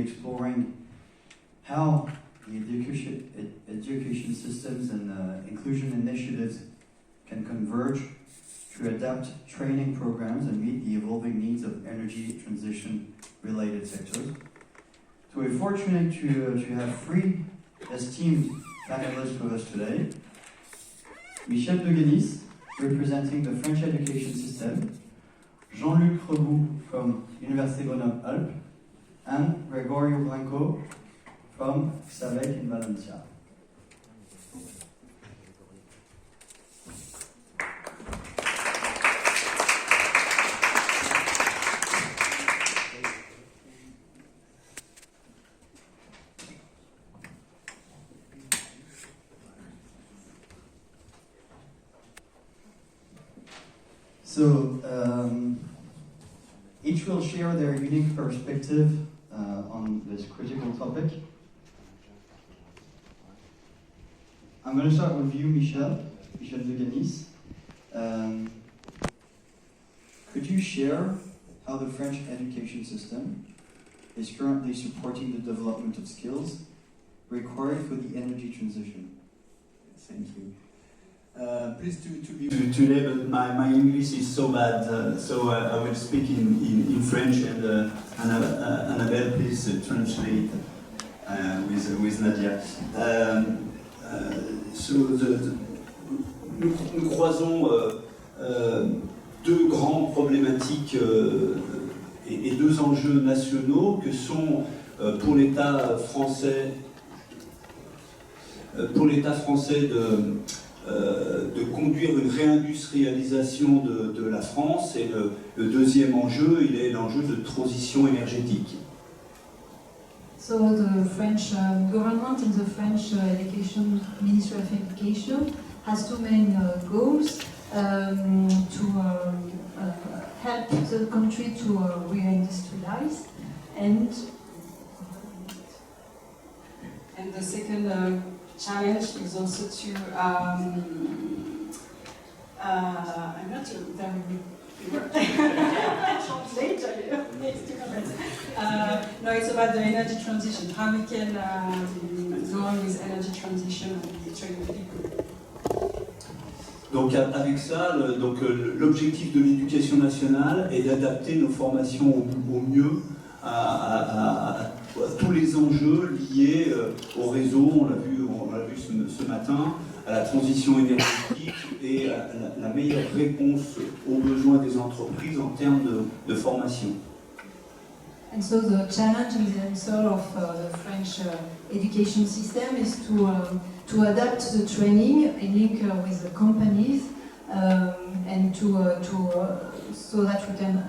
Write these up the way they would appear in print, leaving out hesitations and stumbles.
exploring how the education systems and inclusion initiatives can converge to adapt training programs and meet the evolving needs of energy transition related sectors. So we're fortunate to have three esteemed panelists with us today. Michel de Guenis, representing the French education system, Jean-Luc Reboux from Université Grenoble-Alpes, and Gregorio Blanco from SAVEC in Valencia. So each will share their unique perspective on this critical topic. I'm going to start with you, Michel de Guenis. Could you share how the French education system is currently supporting the development of skills required for the energy transition? Thank you. Pleased to be here today, but my English is so bad, so I will speak in French, and Annabelle, please translate with Nadia. Nous croisons deux grandes problématiques et deux enjeux nationaux que sont pour l'État français de conduire une réindustrialisation de la France, et le deuxième enjeu, il est l'enjeu de transition énergétique. So the French government and the French Ministry of Education has two main goals to help the country to reindustrialize, and the second challenge is also to I'm not a very good translator. No, it's about the energy transition. How we can go on with energy transition and training people. Donc avec ça, l'objectif de l'éducation nationale est d'adapter nos formations au mieux à tous les enjeux liés au réseau, on l'a vu ce matin, à la transition énergétique et à la meilleure réponse aux besoins des entreprises en termes de formation. And so the challenge and the answer of the French education system is to adapt the training in link with the companies and so that we can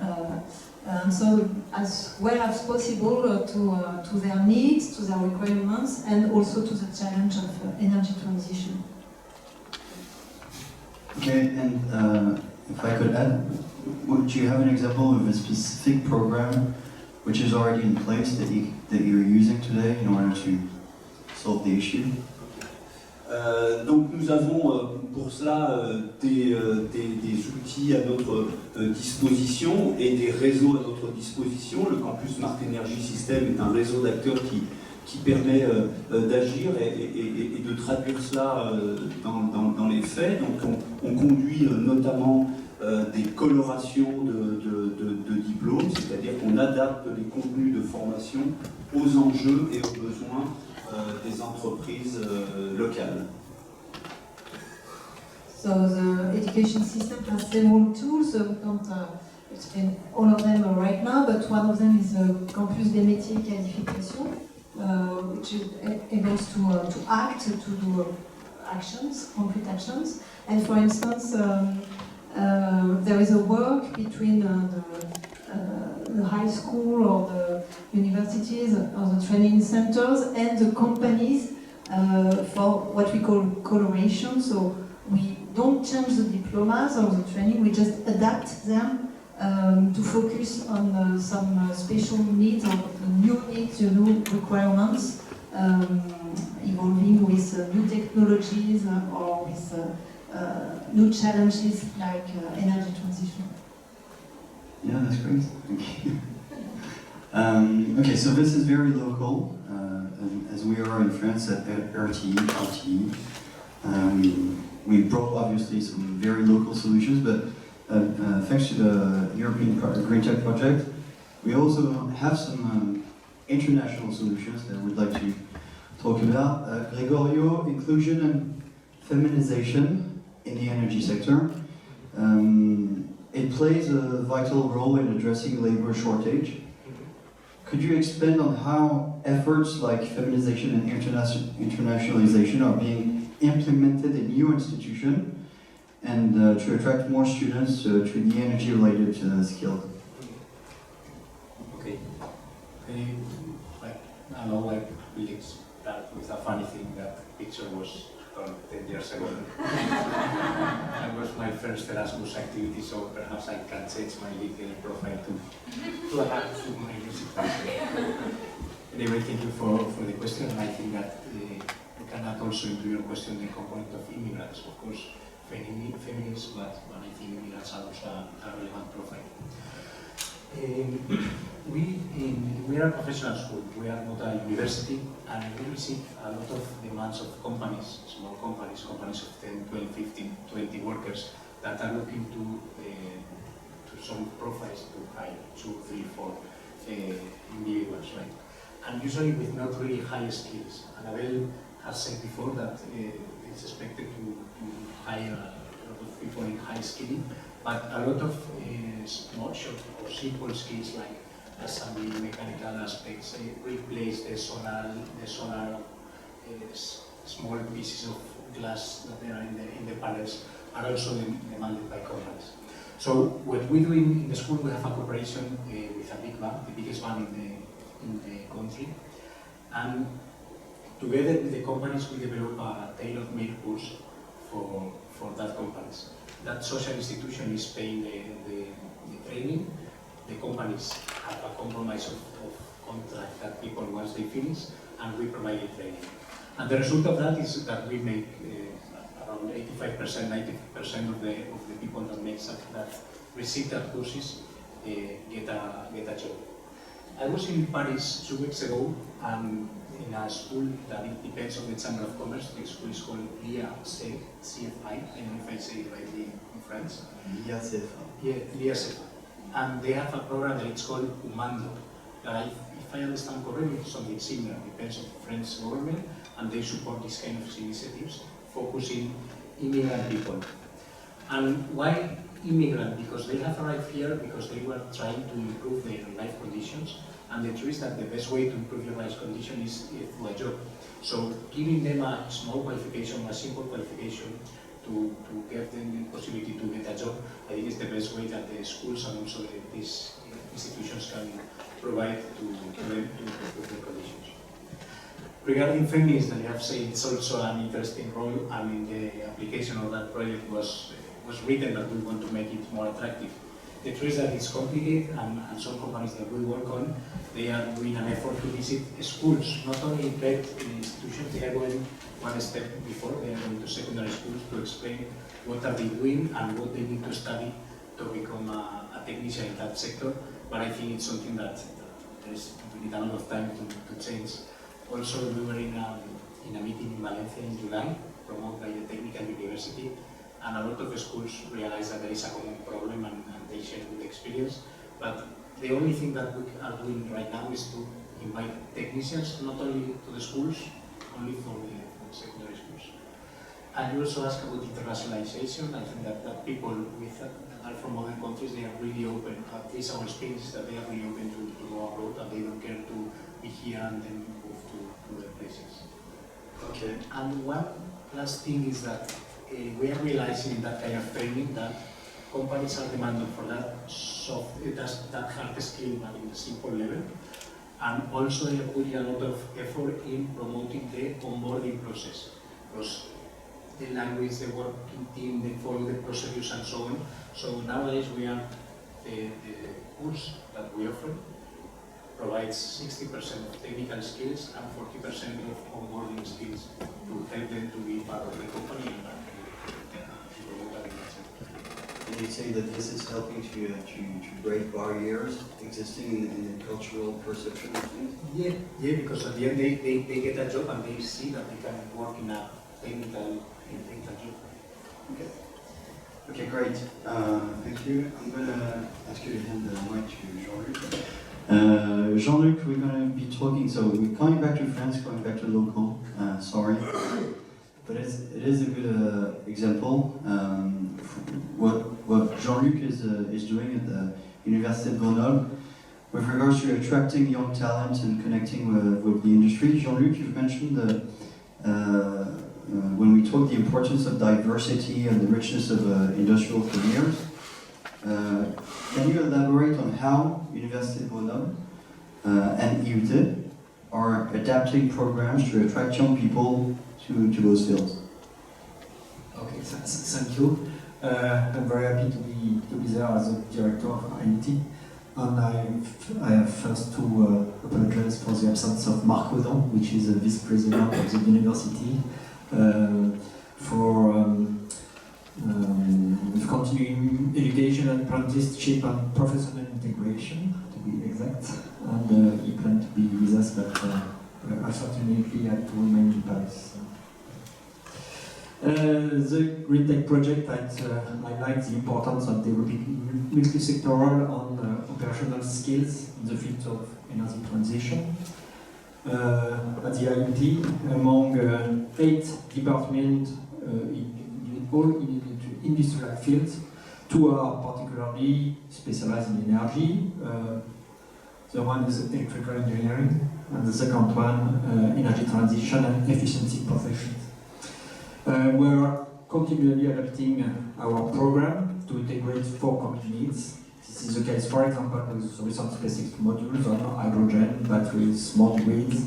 answer as well as possible to their needs, to their requirements, and also to the challenge of energy transition. Okay, and if I could add, would you have an example of a specific program which is already in place that you're using today in order to solve the issue? Donc nous avons pour cela des outils à notre disposition et des réseaux à notre disposition. Le campus Marc Énergie Système est un réseau d'acteurs qui permet d'agir et de traduire cela dans les faits. Donc on conduit notamment des colorations de diplômes, c'est-à-dire qu'on adapte les contenus de formation aux enjeux et aux besoins des entreprises locales. So the education system has several tools, so we can't explain all of them right now, but one of them is the Campus des métiers et qualifications, which is able to act, to do actions, concrete actions. And for instance, there is a work between the high school or the universities or the training centers and the companies for what we call coloration. So we don't change the diplomas or the training, we just adapt them to focus on some special needs or new needs, new requirements, evolving with new technologies or with new challenges like energy transition. Yeah, that's great. Thank you. Okay, so this is very local, as we are in France at RTE. We brought obviously some very local solutions, but thanks to the European Green Tech project, we also have some international solutions that we'd like to talk about. Gregorio, inclusion and feminization in the energy sector. It plays a vital role in addressing labor shortage. Could you expand on how efforts like feminization and internationalization are being implemented in your institution and to attract more students to the energy-related skills? Okay. I know we'll start with a funny thing. That picture was done 10 years ago. That was my first Erasmus activity, so perhaps I can change my LinkedIn profile to adapt to my music passion. Anyway, thank you for the question, and I think that we can add also into your question the component of immigrants. Of course, feminists, but I think immigrants are also a relevant profile. We are a professional school, we are not a university, and we receive a lot of demands of companies, small companies, companies of 10, 12, 15, 20 workers that are looking to some profiles to hire 2, 3, 4 individuals, right? And usually with not really high skills. Annabelle has said before that it's expected to hire a lot of people in high skill, but a lot of small, short or simple skills like assembly, mechanical aspects, replace the solar small pieces of glass that are in the panels are also demanded by companies. So what we do in the school, we have a cooperation with a big bank, the biggest bank in the country, and together with the companies we develop a tailor-made course for that companies. That social institution is paying the training. The companies have a compromise of contract that people once they finish, and we provide the training. And the result of that is that we make around 85%, 90% of the people that receive that courses get a job. I was in Paris 2 weeks ago, and in a school that it depends on the Chamber of Commerce. The school is called Lyon CFI. I don't know if I say it rightly in French. Lyon CFI. Yeah, Lyon CFI. And they have a program that it's called Umando. If I understand correctly, it's something similar. It depends on the French government, and they support these kind of initiatives, focusing immigrant people. And why immigrant? Because they have arrived here because they were trying to improve their life conditions. And the truth is that the best way to improve your life condition is through a job. So giving them a small qualification, a simple qualification to give them the possibility to get a job, I think is the best way that the schools and also these institutions can provide to them to improve their conditions. Regarding feminists, that you have said it's also an interesting role. I mean, the application of that project was written that we want to make it more attractive. The truth is that it's complicated, and some companies that we work on, they are doing an effort to visit schools, not only vet institutions, they are going one step before, they are going to secondary schools to explain what are they doing and what they need to study to become a technician in that sector. But I think it's something that we need a lot of time to change. Also, we were in a meeting in Valencia in July, promoted by the Technical University, and a lot of schools realize that there is a common problem and they share good experience. But the only thing that we are doing right now is to invite technicians, not only to the schools, only for the secondary schools. And you also ask about internationalization. I think that people that are from other countries, they are really open. At least our experience is that they are really open to go abroad, and they don't care to be here and then move to other places. Okay. And one last thing is that we are realizing in that kind of training that companies are demanding for that that hard skill but in a simple level. And also they are putting a lot of effort in promoting the onboarding process. Because the language, the working team, they follow the procedures and so on. So nowadays the course that we offer provides 60% of technical skills and 40% of onboarding skills to help them to be part of the company and promote that. It say that this is helping to break barriers existing in the cultural perception of things? Yeah, because at the end they get a job and they see that they can work in a technical job. Okay. Okay, great. Thank you. I'm going to ask you to hand the mic to Jean-Luc. Jean-Luc, we're going to be talking, so we're coming back to France, going back to local, sorry. But it is a good example. What Jean-Luc is doing at the Université de Grenoble with regards to attracting young talent and connecting with the industry. Jean-Luc, you've mentioned when we talk the importance of diversity and the richness of industrial careers. Can you elaborate on how Université de Grenoble and IUT are adapting programs to attract young people to those fields? Okay, thank you. I'm very happy to be there as a director of IUT. And I have first to apologize for the absence of Marc Audin, which is the vice president of the university, for continuing education and apprenticeship and professional integration, to be exact. And he planned to be with us, but unfortunately had to remain in Paris. The greentech project highlights the importance of developing multi-sectoral and operational skills in the field of energy transition. At the IUT, among 8 departments in all industrial fields, 2 are particularly specialized in energy. The one is electrical engineering, and the second one, energy transition and efficiency professions. We are continually adapting our program to integrate 4 common needs. This is the case, for example, with the recent SpaceX modules on hydrogen, batteries, smart grids,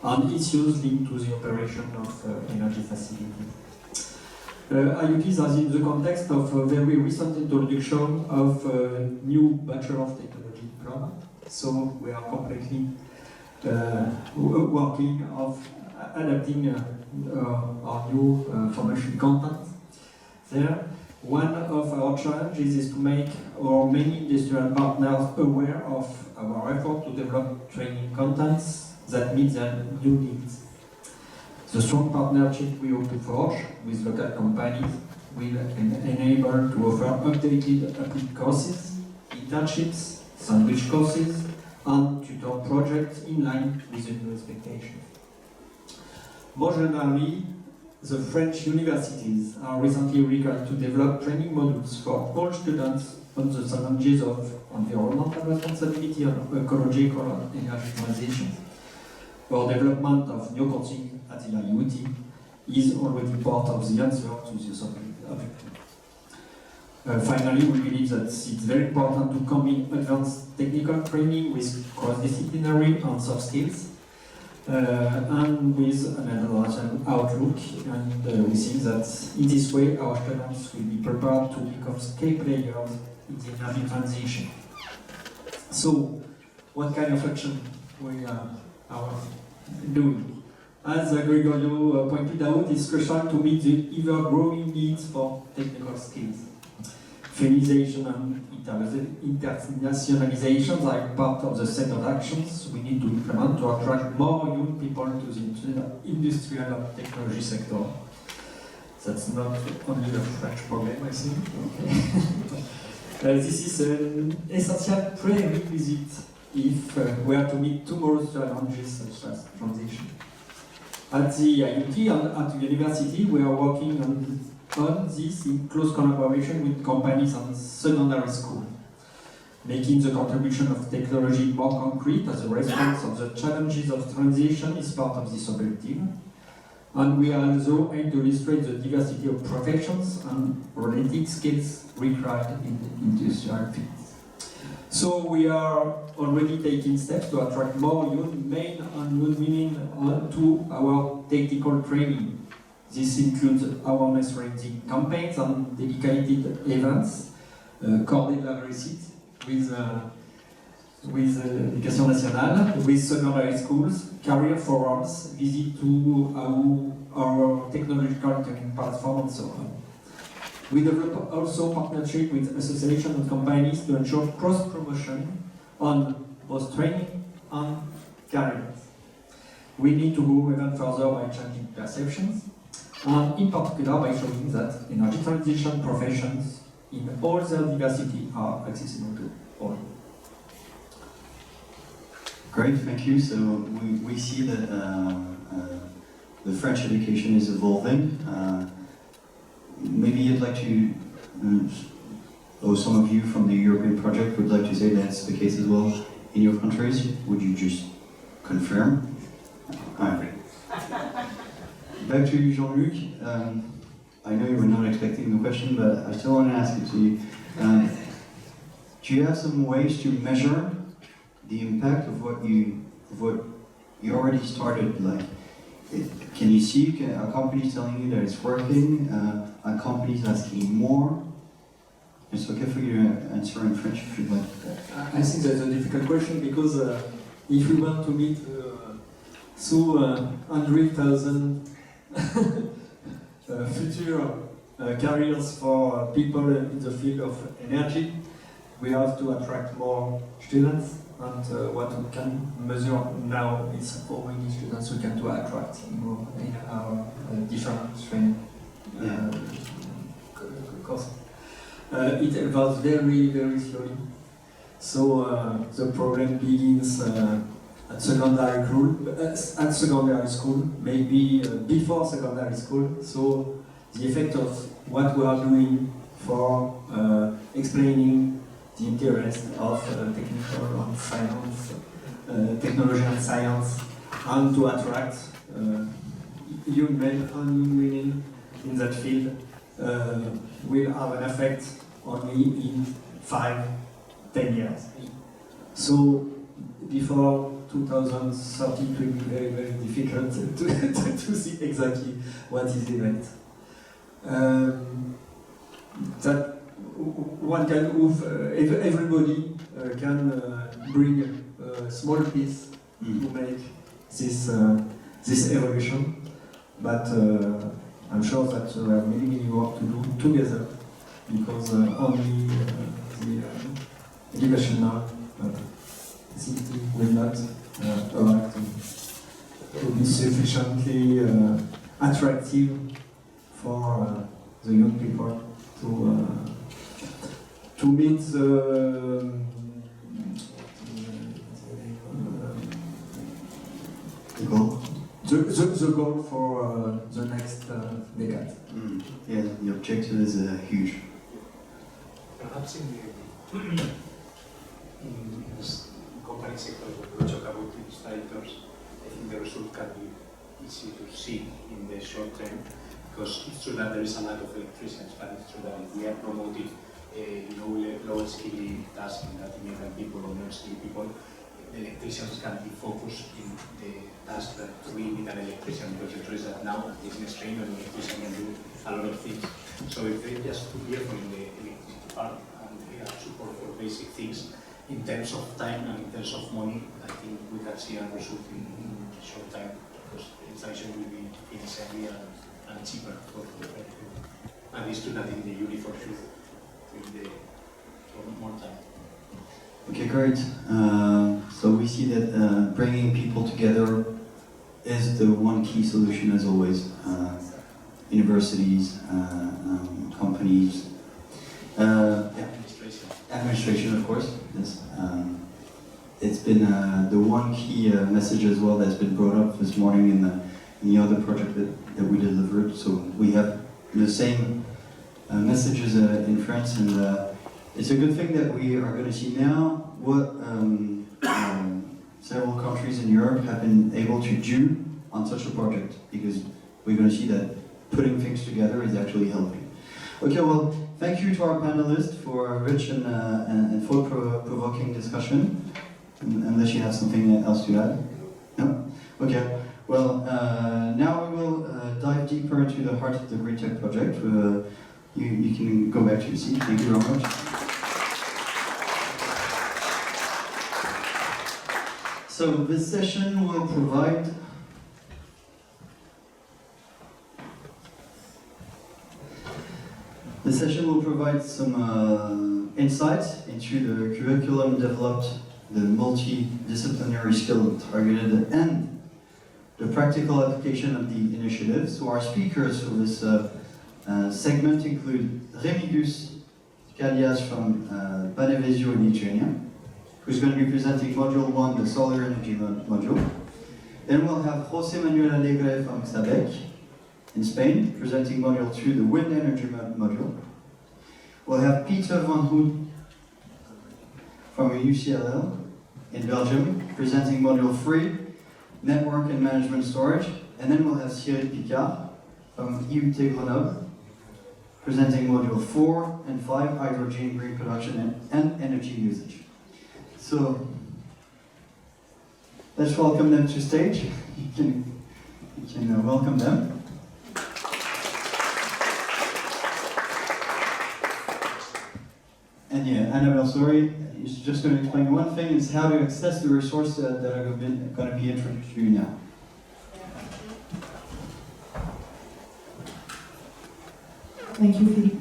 and issues linked to the operation of energy facilities. IUT is in the context of a very recent introduction of a new Bachelor of Technology diploma. So we are completely working of adapting our new formation content there. One of our challenges is to make our many industrial partners aware of our effort to develop training contents that meet their new needs. The strong partnership we hope to forge with local companies will enable to offer updated applied courses, internships, sandwich courses, and tutor projects in line with the new expectations. More generally, the French universities are recently required to develop training modules for all students on the challenges of environmental responsibility and ecological and energy transition. Our development of new coaching at the IUT is already part of the answer to this objective. Finally, we believe that it's very important to combine advanced technical training with cross-disciplinary and soft skills, and with an international outlook, and we think that in this way our students will be prepared to become key players in the energy transition. So, what kind of action we are doing? As Gregorio pointed out, it's crucial to meet the ever-growing needs for technical skills. Feminization and internationalization are part of the set of actions we need to implement to attract more young people to the industrial and technology sector. That's not only a French problem, I think. Okay. This is an essential prerequisite if we are to meet tomorrow's challenges such as transition. At the IUT and at the university, we are working on this in close collaboration with companies and secondary schools, making the contribution of technology more concrete as a response of the challenges of transition is part of this objective. And we also aim to illustrate the diversity of professions and related skills required in the industrial fields. So we are already taking steps to attract more young men and young women to our technical training. This includes awareness-raising campaigns and dedicated events, Cordée de la Réussite, with Éducation Nationale, with secondary schools, career forums, visit to our technological training platform, and so on. We develop also partnership with associations and companies to ensure cross-promotion on both training and careers. We need to go even further by changing perceptions, and in particular by showing that energy transition professions in all their diversity are accessible to all. Great, thank you. So we see that the French education is evolving. Maybe you'd like to, or some of you from the European project would like to say that's the case as well in your countries. Would you just confirm? Back to you, Jean-Luc. I know you were not expecting the question, but I still want to ask it to you. Do you have some ways to measure the impact of what you already started? Like, can you see, are companies telling you that it's working? Are companies asking more? It's okay for you to answer in French if you'd like. I think that's a difficult question because if we want to meet 100,000 future careers for people in the field of energy, we have to attract more students. And what we can measure now is how many students we can attract in our different training courses. It evolves very, very slowly. So the problem begins at secondary school, maybe before secondary school. So the effect of what we are doing for explaining the interest of technical and science, technology and science, and to attract young men and young women in that field will have an effect only in 5-10 years. So before 2030 it will be very, very difficult to see exactly what is the event. That one can move, everybody can bring a small piece to make this evolution, but I'm sure that we have many, many work to do together, because only the educational simply will not allow to be sufficiently attractive for the young people to meet the goal. The goal for the next decade. Yeah, the objective is huge. Perhaps in the company sector, when we talk about indicators, I think the result can be easy to see in the short term, because it's true that there is a lack of electricians, but it's true that if we are promoting lower skilled tasks that immigrant people or non-skilled people, the electricians can be focused in the task that we need an electrician, because the truth is that now a business trainer and electrician can do a lot of things. So if they just put the effort in the electricity part and they have support for basic things, in terms of time and in terms of money, I think we can see a result in short time, because the installation will be initially and cheaper for and it's true that in the uni for sure for more time. Okay, great. So we see that bringing people together is the one key solution, as always. Universities, companies, administration, of course. Yes. It's been the one key message as well that's been brought up this morning in the other project that we delivered. So we have the same messages in France, and it's a good thing that we are going to see now what several countries in Europe have been able to do on such a project, because we're going to see that putting things together is actually helping. Okay, well, thank you to our panelists for a rich and thought-provoking discussion. Unless you have something else to add? No? Okay. Well, now we will dive deeper into the heart of the GreenTech project. You can go back to your seat. Thank you very much. So this session will provide The session will provide some insights into the curriculum developed, the multidisciplinary skill targeted, and the practical application of the initiatives. So our speakers for this segment include Remigius Kalias from Panevėžio in Lithuania, who's going to be presenting Module 1, the Solar Energy Module. Then we'll have José Manuel Alegre from Xabec in Spain, presenting Module 2, the Wind Energy Module. We'll have Peter van Hoed from UCLL in Belgium, presenting Module 3, Network and Management Storage. And then we'll have Cyril Picard from IUT Grenoble, presenting Module 4 and 5, Hydrogen, Green Production and Energy Usage. So, let's welcome them to stage. You can welcome them. And yeah, Annabelle, sorry, is just going to explain one thing, is how to access the resources that are going to be introduced to you now. Thank you, Philippe.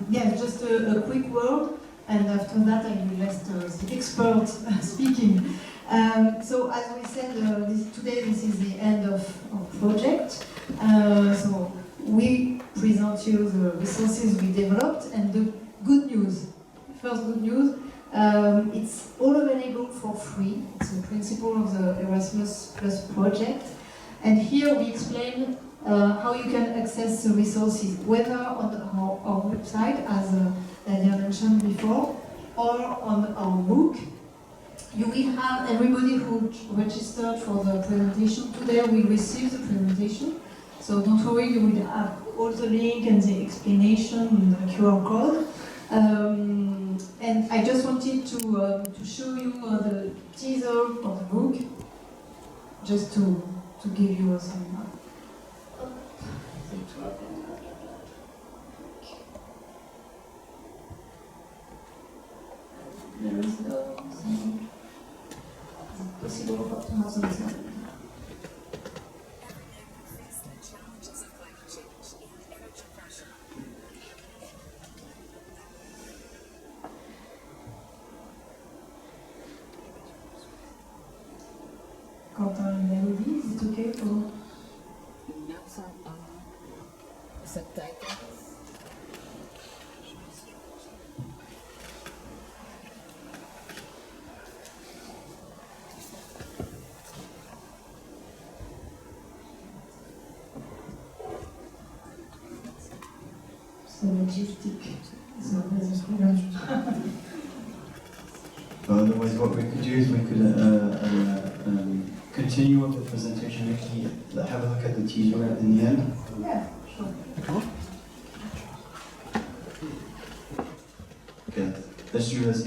Yeah, just a quick word, and after that I will let the expert speaking. So as we said, today this is the end of project. So we present you the resources we developed, and the good news, first good news, it's all available for free. It's the principle of the Erasmus Plus project. And here we explain how you can access the resources, whether on our website, as Daniel mentioned before, or on our book. You will have everybody who registered for the presentation today will receive the presentation. So don't worry, you will have all the link and the explanation and the QR code. And I just wanted to show you the teaser for the book, just to give you some. There is no something. Is it possible to have something? Quentin and Melody, is it okay for? Subtitles. So logistic. So there's a problem. Otherwise, what we could do is we could continue with the presentation, have a look at the teaser in the end. Yeah, sure. Okay, let's do this.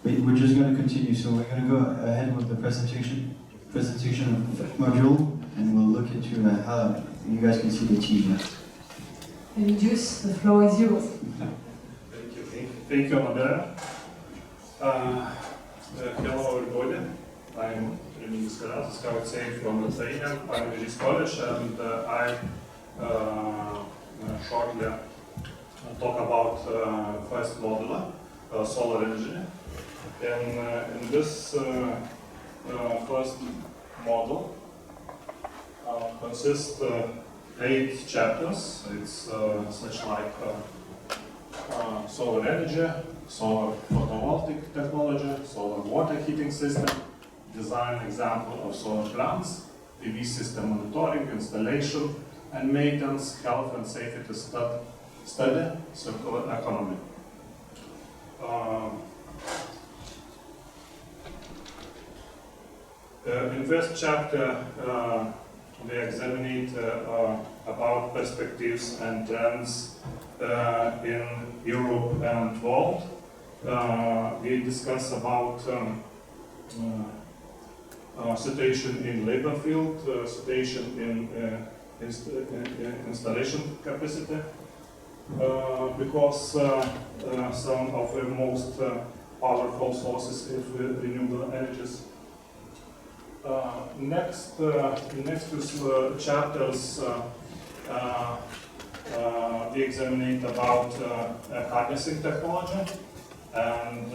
We're just going to continue, so we're going to go ahead with the presentation of the module, and we'll look into how you guys can see the teaser. Juice, the floor is yours. Thank you. Thank you, Madara. Hello, everybody. I'm Remigius Kalias, I would say, from Lithuania, Panevėžys College, and I shortly talk about first module, solar energy. And in this first module consists 8 chapters. It's such like solar energy, solar photovoltaic technology, solar water heating system, design example of solar plants, PV system monitoring, installation and maintenance, health and safety study, circular economy. In first chapter, we examine about perspectives and trends in Europe and world. We discuss about situation in labor field, situation in installation capacity, because some of the most powerful sources of renewable energies. Next two chapters we examined about harnessing technology, and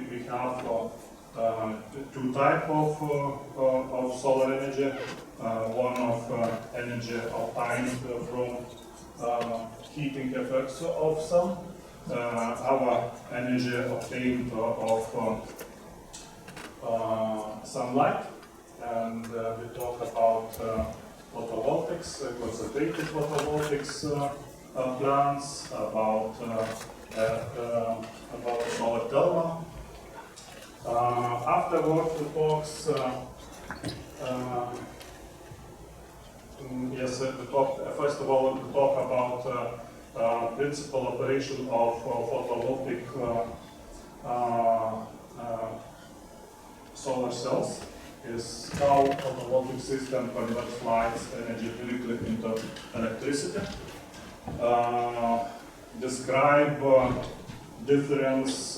we have two types of solar energy. One of energy obtained from heating effects of sun. Our energy obtained of sunlight, and we talk about photovoltaics, concentrated photovoltaics plants, about solar thermal. Afterward, the talks. First of all, we talk about principal operation of photovoltaic solar cells. Is how photovoltaic system converts lights energy directly into electricity. Describe difference,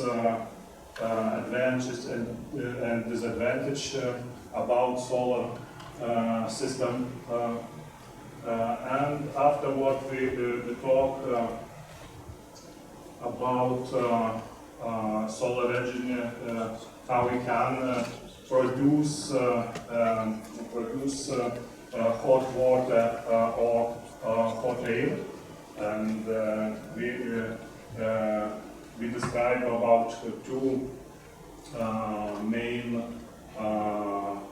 advantages and disadvantages about solar system. And afterward we talk about solar energy, how we can produce hot water or hot air, and we describe about two main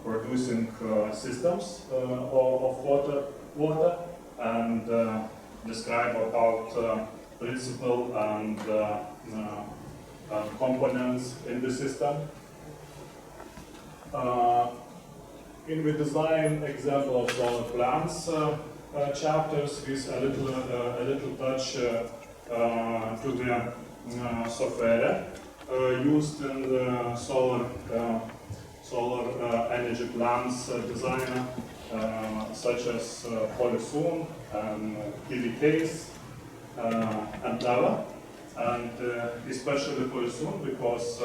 producing systems of water, and describe about principle and components in the system. In the design example of solar plants chapters with a little touch to the software used in the solar energy plants design, such as Polysoon and PVKs and Lava, and especially Polysoon because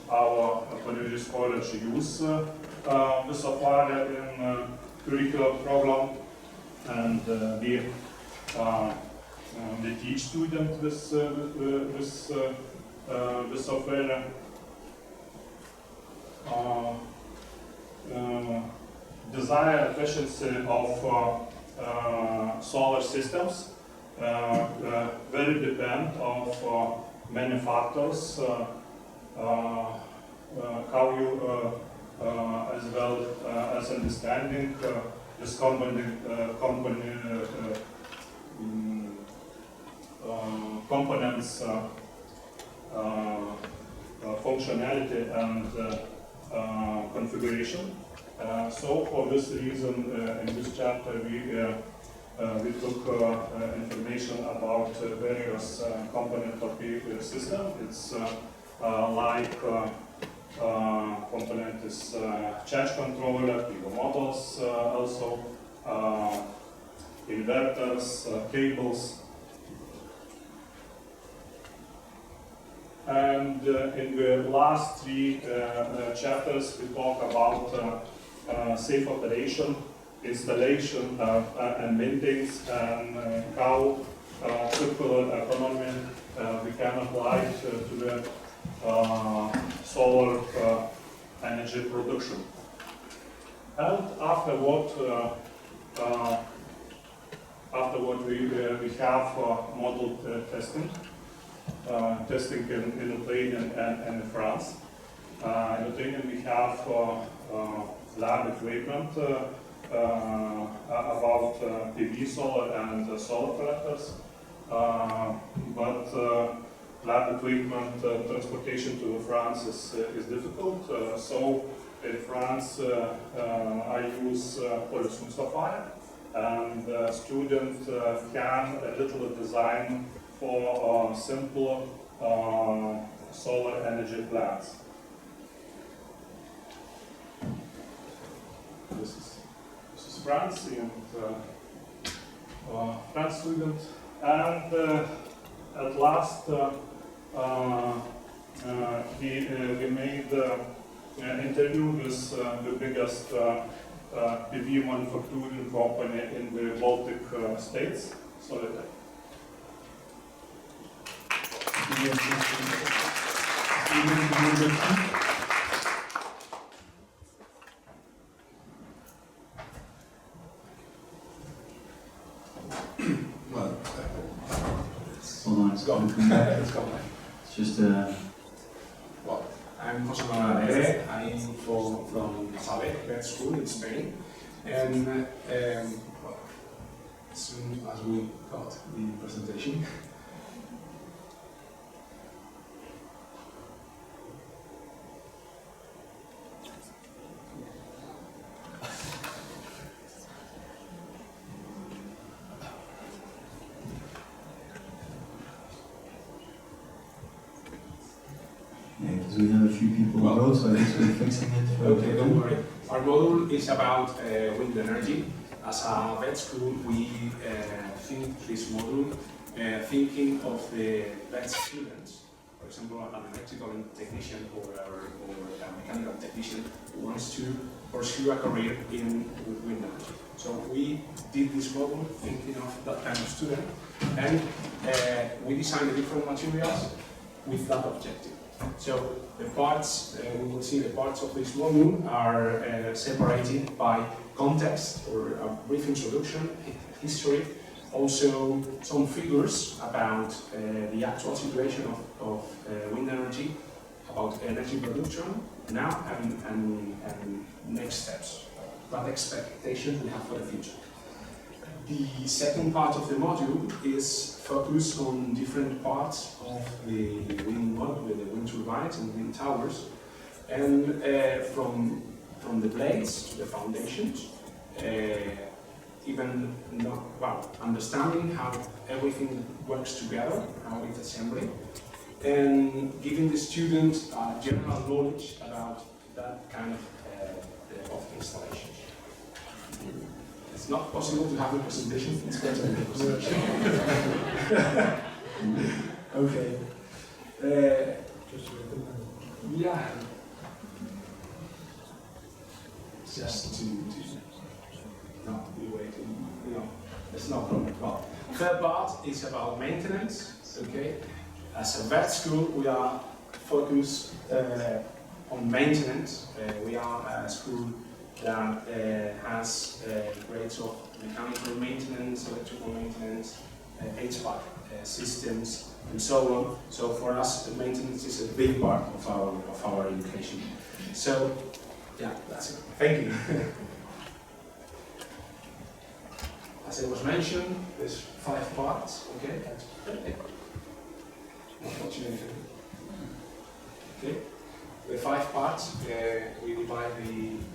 our Polish college use the software in curriculum program, and we teach students this software. Desire efficiency of solar systems very depend of many factors. How you as well as understanding this components functionality and configuration. So for this reason, in this chapter we took information about various components of the system. It's like component is charge controller, PV models, also inverters, cables. And in the last three chapters, we talk about safe operation, installation and maintenance, and how circular economy we can apply to the solar energy production. And afterward we have model testing. Testing in Lyon and in France. In Lyon we have lab equipment about PV solar and solar collectors, but lab equipment transportation to France is difficult. So in France I use Polysoon software, and students can a little design for simple solar energy plants. This is France and France student, and at last we made interview with the biggest PV manufacturing company in the Baltic states. Solid. Well, Hold on, let's go. back. Let's go. It's just Well, I'm José Manuel. I'm from Sabe Vet School in Spain, and well, as soon as we got the presentation, yeah, because we have a few people on road, so I guess we're fixing it. For okay, don't worry. Our module is about wind energy. As a vet school, we think this module thinking of the vet students. For example, an electrical technician or a mechanical technician who wants to pursue a career in wind energy. So we did this module thinking of that kind of student, and we designed the different materials with that objective. So the parts, we will see the parts of this module are separated by context or a brief introduction, history, also some figures about the actual situation of wind energy, about energy production now and next steps, what expectations we have for the future. The second part of the module is focused on different parts of the wind module, the wind turbines and wind towers, and from the blades to the foundations, even understanding how everything works together, how it's assembly, and giving the students general knowledge about that kind of installation. It's not possible to have a presentation, it's better than a presentation. Okay. Yeah. Just to no, we wait, it's no problem. Well, third part is about maintenance, okay? As a vet school, we are focused on maintenance. We are a school that has grades of mechanical maintenance, electrical maintenance, HVAC systems, and so on. So for us, the maintenance is a big part of our education. So, yeah, that's it. Thank you. As it was mentioned, there's 5 parts. Okay, that's perfect. Unfortunately. Okay. The 5 parts, we divide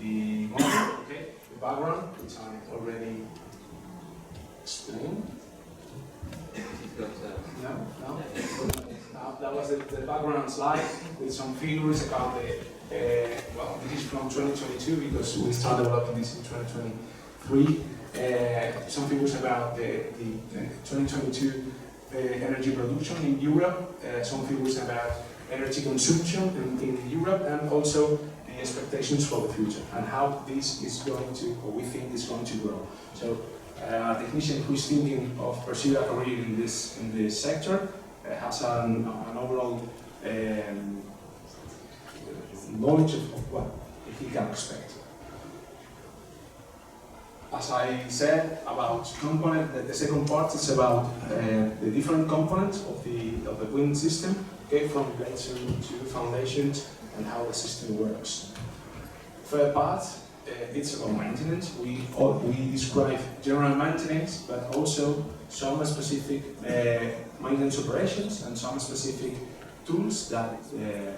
the model, okay? The background, which I already explained. No? That was the background slide with some figures about well, this is from 2022 because we started developing this in 2023. Some figures about the 2022 energy production in Europe, some figures about energy consumption in Europe, and also the expectations for the future and how this is going to, or we think is going to grow. So a technician who is thinking of pursuing a career in this sector has an overall knowledge of what he can expect. As I said about component, the second part is about the different components of the wind system. Okay, from blades to foundations and how the system works. Third part, it's about maintenance. We describe general maintenance, but also some specific maintenance operations and some specific tools that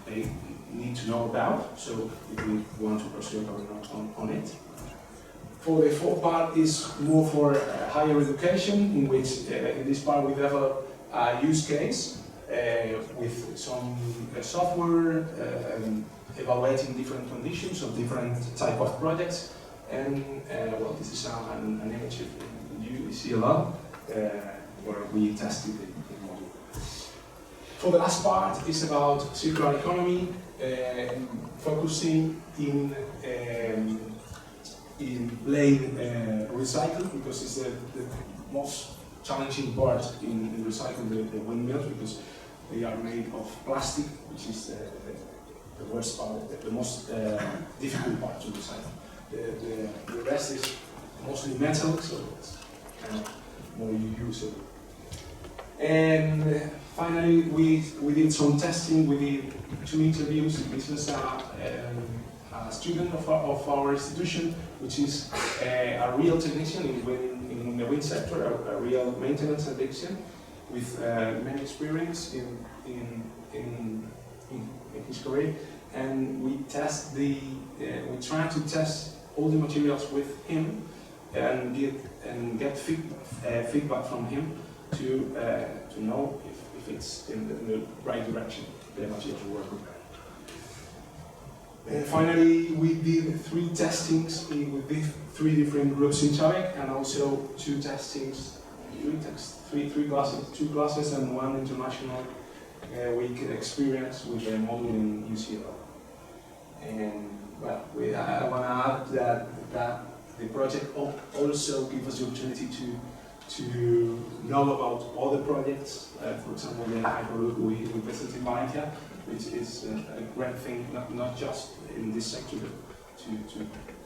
they need to know about. So if we want to pursue on it. For the fourth part is more for higher education, in which in this part we develop a use case. With some software, evaluating different conditions of different type of projects, and well, this is an image you see a lot where we tested the model. For the last part is about circular economy, focusing in in laying recycle, because it's the most challenging part in recycling the windmills, because they are made of plastic, which is the worst part, the most difficult part to recycle. The rest is mostly metal, so it's kind of more usable. And finally, we did some testing. We did 2 interviews. This was a student of our institution, which is a real technician in the wind sector, a real maintenance technician with many experience in his career. And we try to test all the materials with him and get feedback from him to know if it's in the right direction, the materials we work with. And finally, we did 3 testings with 3 different groups in Czech, and also 2 testings, 3 classes, 2 classes and 1 international week experience with a model in UCL. And well, I want to add that the project also gives us the opportunity to know about other projects. For example, the Hyperloop we visited in Valencia, which is a great thing, not just in this sector, but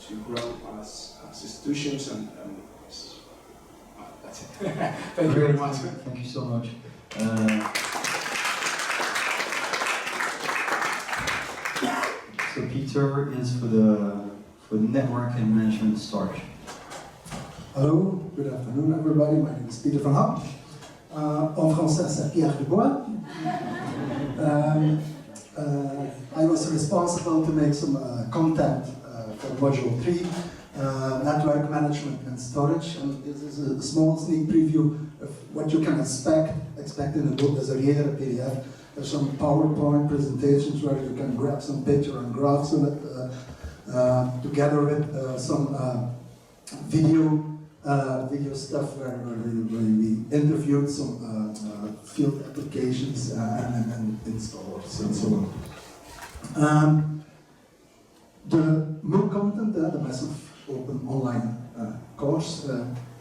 to grow as institutions and that's it. Thank you very much. Thank you so much. So Peter is for the network and management storage. Hello, good afternoon everybody. My name is Peter van Hap. En français, c'est Pierre Dubois. I was responsible to make some content for module 3, network management and storage. And this is a small sneak preview of what you can expect in the book. There's a reader PDF. There's some PowerPoint presentations where you can grab some picture and graphs of it, together with some video stuff where we interviewed some field applications and installers and so on. The MOOC content, the massive open online course,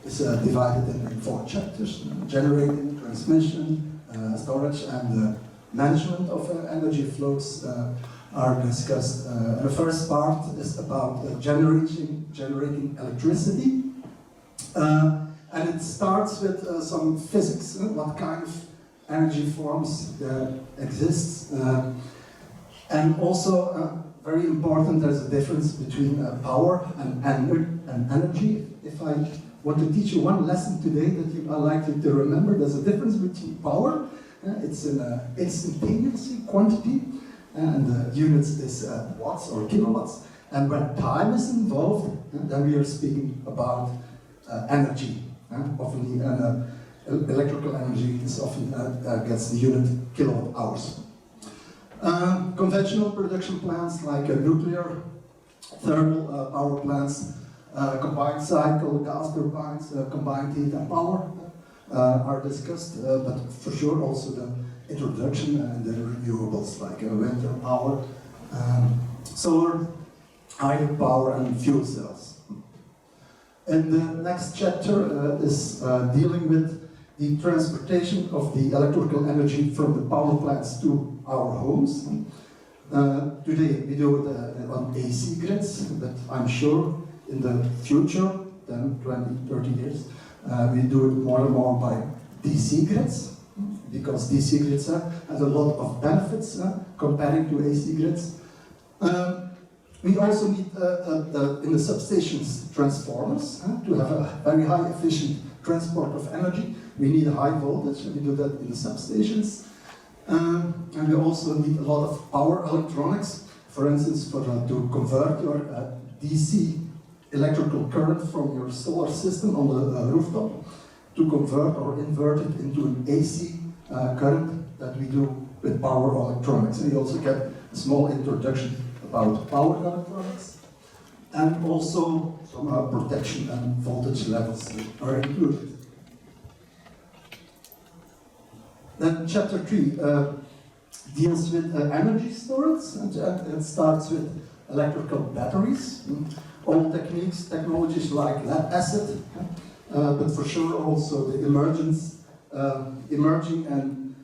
is divided in 4 chapters: generating, transmission, storage, and management of energy flows are discussed. The first part is about generating electricity. And it starts with some physics, what kind of energy forms exist. And also, very important, there's a difference between power and energy. If I want to teach you one lesson today that you are likely to remember, there's a difference between power, it's an instantaneous quantity, and the units is watts or kilowatts. And when time is involved, then we are speaking about energy. Often electrical energy is often gets the unit kilowatt hours. Conventional production plants like nuclear, thermal power plants, combined cycle, gas turbines, combined heat and power are discussed, but for sure also the introduction and the renewables like wind power, solar, hydropower and fuel cells. And the next chapter is dealing with the transportation of the electrical energy from the power plants to our homes. Today we do it on AC grids, but I'm sure in the future, 10, 20, 30 years, we do it more and more by DC grids, because DC grids has a lot of benefits comparing to AC grids. We also need, in the substations, transformers to have a very high efficient transport of energy. We need a high voltage, and we do that in the substations. And we also need a lot of power electronics, for instance, to convert your DC electrical current from your solar system on the rooftop, to convert or invert it into an AC current that we do with power electronics. And you also get a small introduction about power electronics, and also some protection and voltage levels are included. Then chapter 3 deals with energy storage, and it starts with electrical batteries. old technologies like lead acid, but for sure also the emerging and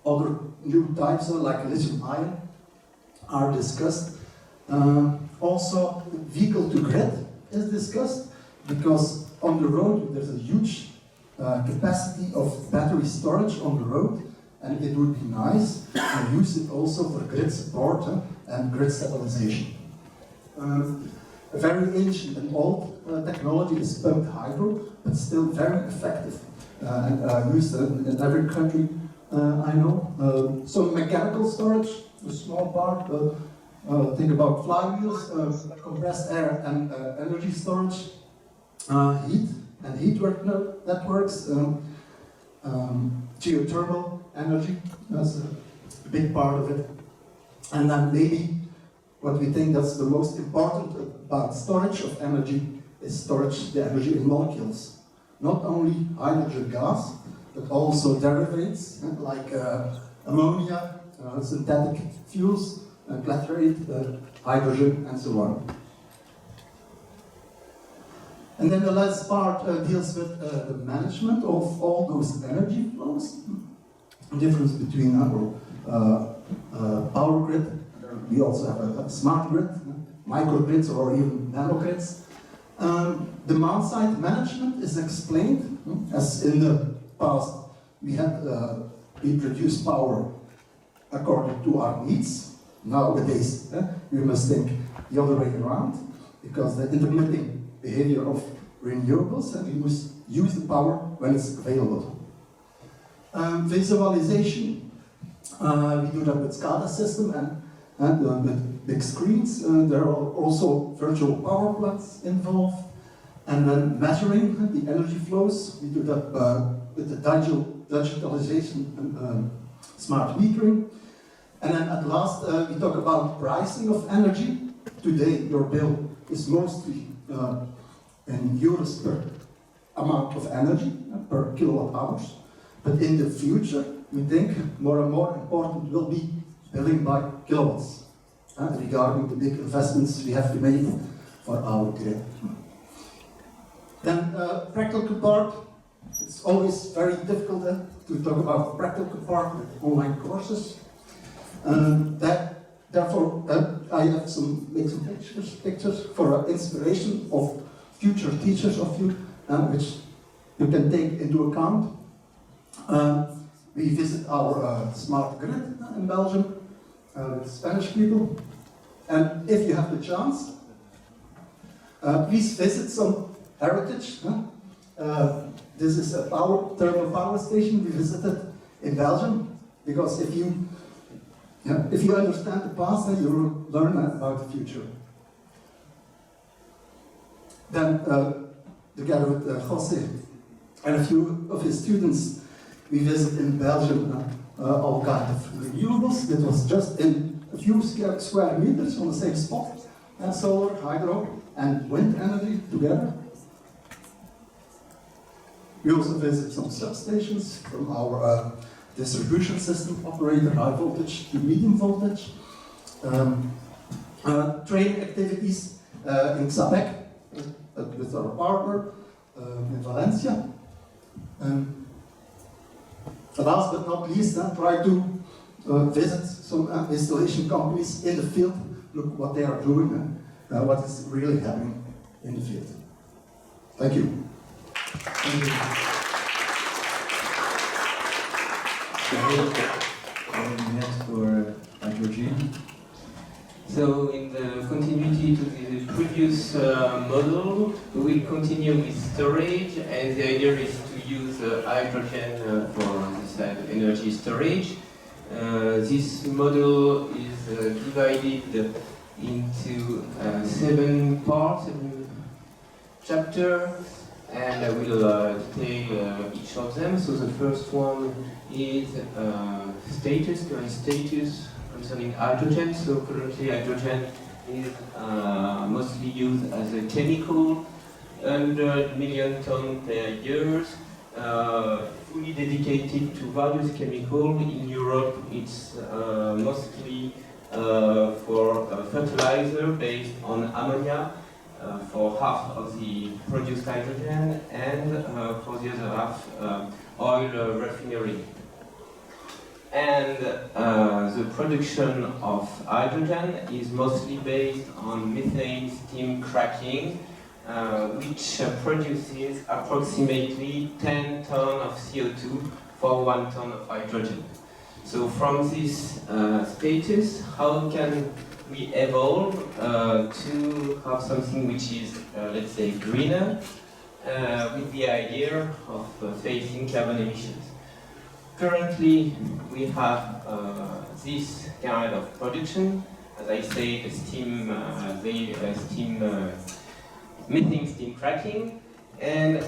other new types like lithium ion are discussed. Also, vehicle to grid is discussed because on the road there's a huge capacity of battery storage on the road, and it would be nice to use it also for grid support and grid stabilization. A very ancient and old technology is pumped hydro, but still very effective and used in every country I know. Some mechanical storage, a small part, but think about flywheels, compressed air and energy storage, heat and networks, geothermal energy, that's a big part of it. And then maybe what we think that's the most important about storage of energy is storage the energy in molecules. Not only hydrogen gas, but also derivatives like ammonia, synthetic fuels, glycerate, hydrogen, and so on. And then the last part deals with the management of all those energy flows. The difference between our power grid. We also have a smart grid, microgrids, or even nanogrids. Demand side management is explained as in the past we produce power according to our needs. Nowadays we must think the other way around, because the intermittent behavior of renewables, and we must use the power when it's available. Visualization, we do that with SCADA system and with big screens. There are also virtual power plants involved. And then measuring the energy flows, we do that with the digitalization and smart metering. And then at last, we talk about pricing of energy. Today, your bill is mostly in euros per amount of energy, per kilowatt hours. But in the future, we think more and more important will be billing by kilowatts, regarding the big investments we have to make for our grid. Then practical part, it's always very difficult to talk about practical part with online courses. Therefore, I have make some pictures for inspiration of future teachers of you, which you can take into account. We visit our smart grid in Belgium with Spanish people, and if you have the chance, please visit some heritage. This is a thermal power station we visited in Belgium, because if you understand the past, then you will learn about the future. Then, together with Jose and a few of his students, we visited in Belgium all kinds of renewables. That was just in a few square meters on the same spot, solar, hydro, and wind energy together. We also visit some substations from our distribution system operator, high voltage to medium voltage. Training activities in Sabec with our partner in Valencia. Last but not least, try to visit some installation companies in the field, look what they are doing and what is really happening in the field. Thank you. Thank you. For hydrogen. So in the continuity to the previous model, we will continue with storage, and the idea is to use hydrogen for this energy storage. This model is divided into 7 parts, 7 chapters, and I will detail each of them. So the first one is current status concerning hydrogen. So currently hydrogen is mostly used as a chemical, 100 million tons per year, fully dedicated to various chemicals. In Europe it's mostly for fertilizer based on ammonia for half of the produced hydrogen, and for the other half oil refinery. And the production of hydrogen is mostly based on methane steam cracking, which produces approximately 10 tons of CO2 for 1 ton of hydrogen. So from this status, how can we evolve to have something which is, let's say, greener, with the idea of facing carbon emissions? Currently, we have this kind of production, as I say, methane steam cracking, and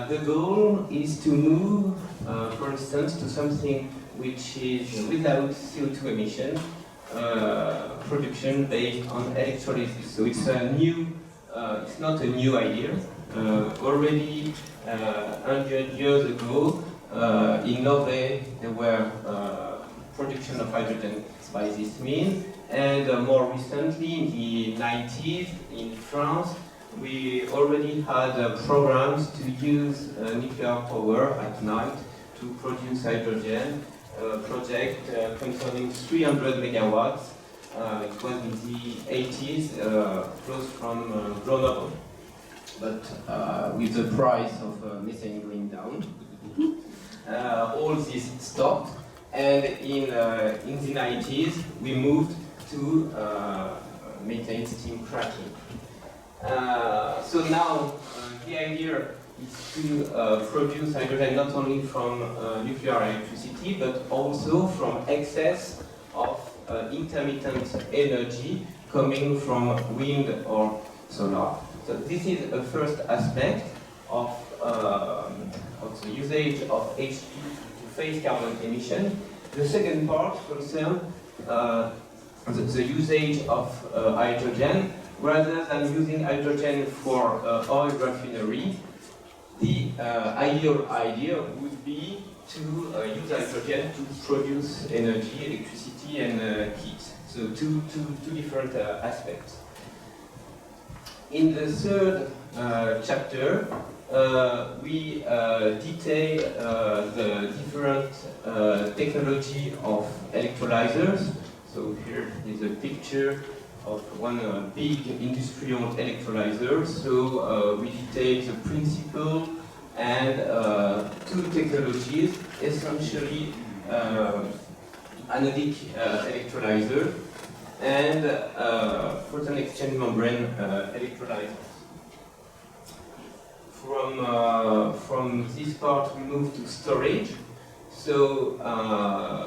the goal is to move, for instance, to something which is without CO2 emission, production based on electrolysis. So it's a new, it's not a new idea. Already 100 years ago, in Norway, there were production of hydrogen by this means, and more recently, in the 90s, in France, we already had programs to use nuclear power at night to produce hydrogen. A project concerning 300 megawatts. It was in the 80s, close from Grenoble, but with the price of methane going down. All this stopped, and in the 90s we moved to methane steam cracking. So now the idea is to produce hydrogen not only from nuclear electricity, but also from excess of intermittent energy coming from wind or solar. So this is a first aspect of the usage of H2 to face carbon emission. The second part concerns the usage of hydrogen. Rather than using hydrogen for oil refinery, the ideal idea would be to use hydrogen to produce energy, electricity, and heat. So two different aspects. In the third chapter, we detail the different technology of electrolyzers. So here is a picture of one big industrial electrolyzer. So we detail the principle and two technologies, essentially anodic electrolyzer and proton exchange membrane electrolyzers. From this part we move to storage. So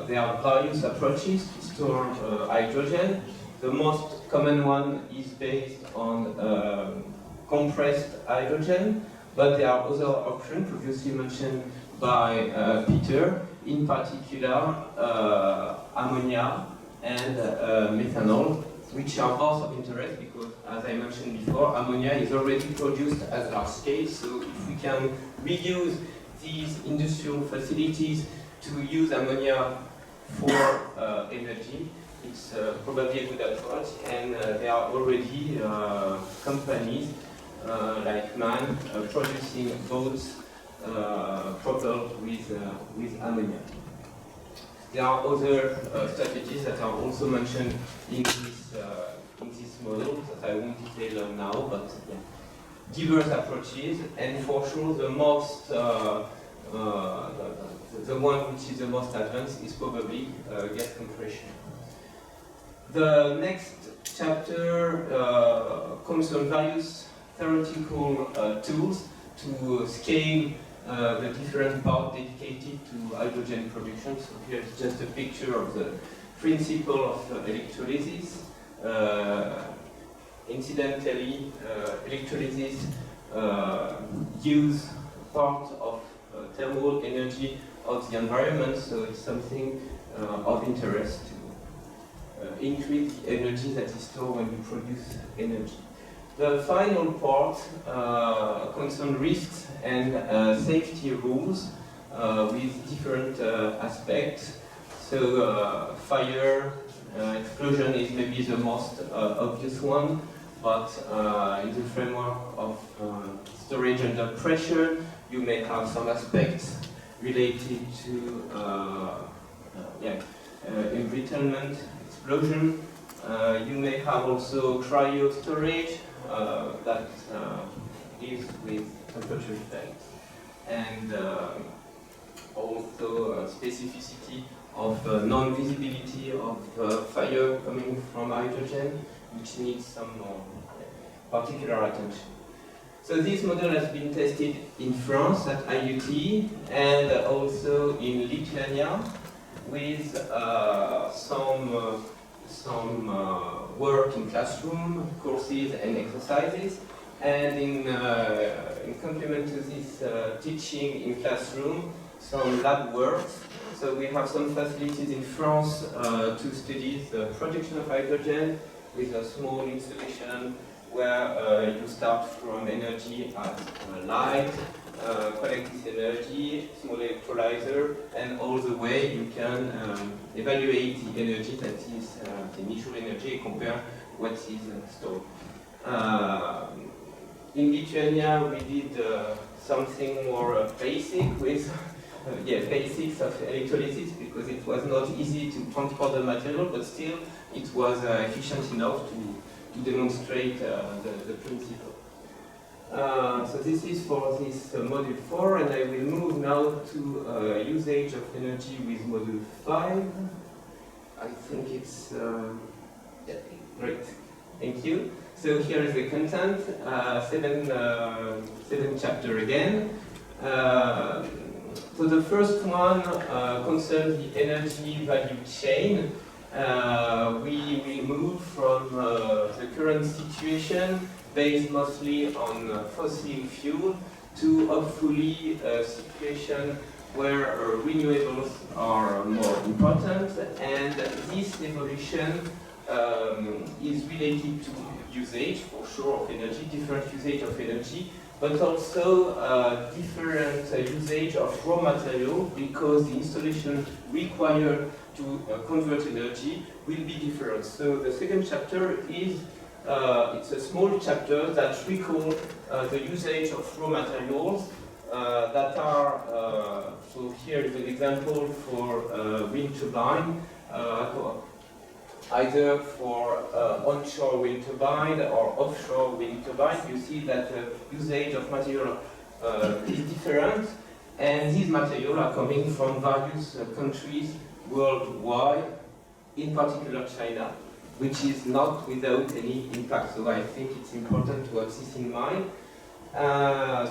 there are various approaches to store hydrogen. The most common one is based on compressed hydrogen, but there are other options previously mentioned by Peter, in particular ammonia and methanol, which are both of interest because, as I mentioned before, ammonia is already produced at large scale, so if we can reuse these industrial facilities to use ammonia for energy, it's probably a good approach, and there are already companies like MAN producing boats propelled with ammonia. There are other strategies that are also mentioned in this model that I won't detail now, but yeah, diverse approaches, and for sure the most the one which is the most advanced is probably gas compression. The next chapter concerns various theoretical tools to scale the different parts dedicated to hydrogen production. So here's just a picture of the principle of electrolysis. Incidentally, electrolysis use part of thermal energy of the environment, so it's something of interest to increase the energy that is stored when we produce energy. The final part concerns risks and safety rules with different aspects. So fire, Explosion is maybe the most obvious one, but in the framework of storage under pressure, you may have some aspects related to embrittlement, explosion. You may have also cryo storage that deals with temperature effects, and also specificity of non-visibility of fire coming from hydrogen, which needs some particular attention. So this model has been tested in France at IUT and also in Lithuania with some work in classroom, courses and exercises. And in complement to this teaching in classroom, some lab work. So we have some facilities in France to study the production of hydrogen with a small installation where you start from energy as light, collect this energy, small electrolyzer, and all the way you can evaluate the energy that is the initial energy compared to what is stored. In Lithuania we did something more basic with basics of electrolysis, because it was not easy to transport the material, but still it was efficient enough to demonstrate the principle. So this is for this module 4, and I will move now to usage of energy with module 5. I think it's great. Thank you. So here is the content, 7 chapter again. So the first one concerns the energy value chain. We will move from the current situation based mostly on fossil fuel to hopefully a situation where renewables are more important, and this evolution is related to usage, for sure, of energy, different usage of energy, but also different usage of raw material, because the installation required to convert energy will be different. So the second chapter is, it's a small chapter that recalls the usage of raw materials that are, so here is an example for wind turbine, either for onshore wind turbine or offshore wind turbine. You see that the usage of material is different, and these materials are coming from various countries worldwide, in particular China, which is not without any impact. So I think it's important to have this in mind.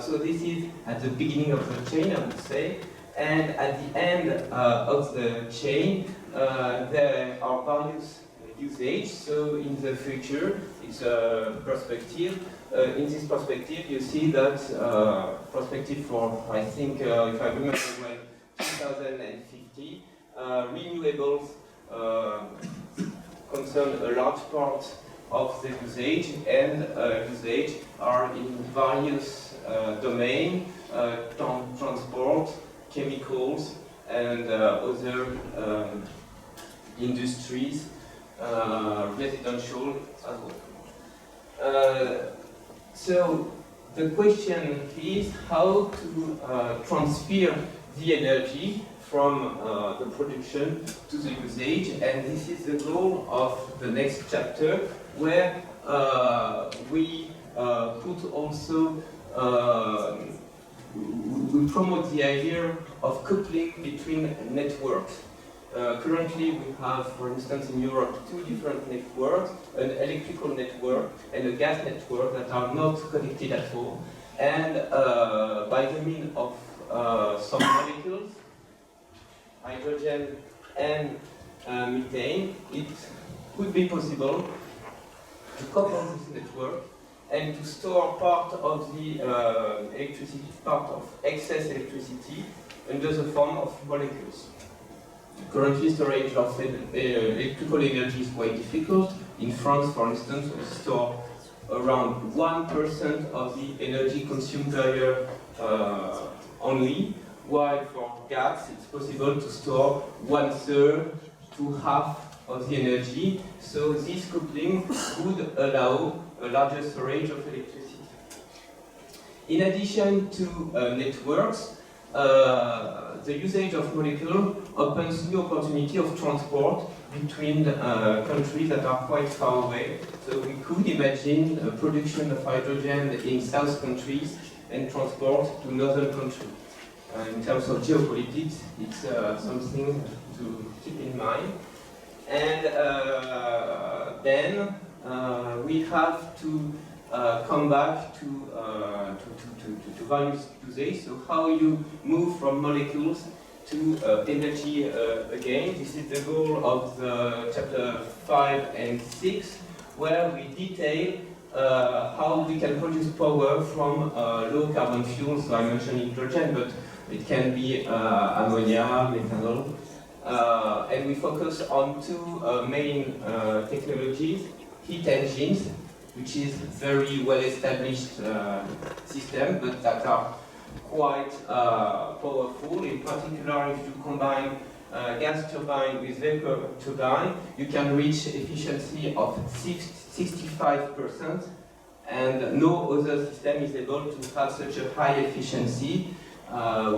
So this is at the beginning of the chain, I would say, and at the end of the chain there are various usage. So in the future, it's a perspective. In this perspective, you see that perspective for, I think, if I remember well, 2050, renewables concern a large part of the usage, and usage are in various domains, transport, chemicals, and other industries, residential as well. So the question is how to transfer the energy from the production to the usage, and this is the goal of the next chapter, where we put also we promote the idea of coupling between networks. Currently we have, for instance, in Europe, 2 different networks, an electrical network and a gas network that are not connected at all. And by the means of some molecules, hydrogen and methane, it could be possible to couple this network and to store part of the electricity, part of excess electricity, under the form of molecules. Currently, storage of electrical energy is quite difficult. In France, for instance, we store around 1% of the energy consumed per year only, while for gas it's possible to store 1/3 to half of the energy. So this coupling would allow a larger storage of electricity. In addition to networks, the usage of molecules opens new opportunity of transport between countries that are quite far away. So we could imagine a production of hydrogen in south countries and transport to northern countries. In terms of geopolitics, it's something to keep in mind. And then we have to come back to various usages. So how you move from molecules to energy again. This is the goal of the chapter 5 and 6, where we detail how we can produce power from low carbon fuels. So I mentioned hydrogen, but it can be ammonia, methanol. And we focus on two main technologies: heat engines, which is very well established system, but that are quite powerful. In particular, if you combine gas turbine with vapor turbine, you can reach efficiency of 65%, and no other system is able to have such a high efficiency.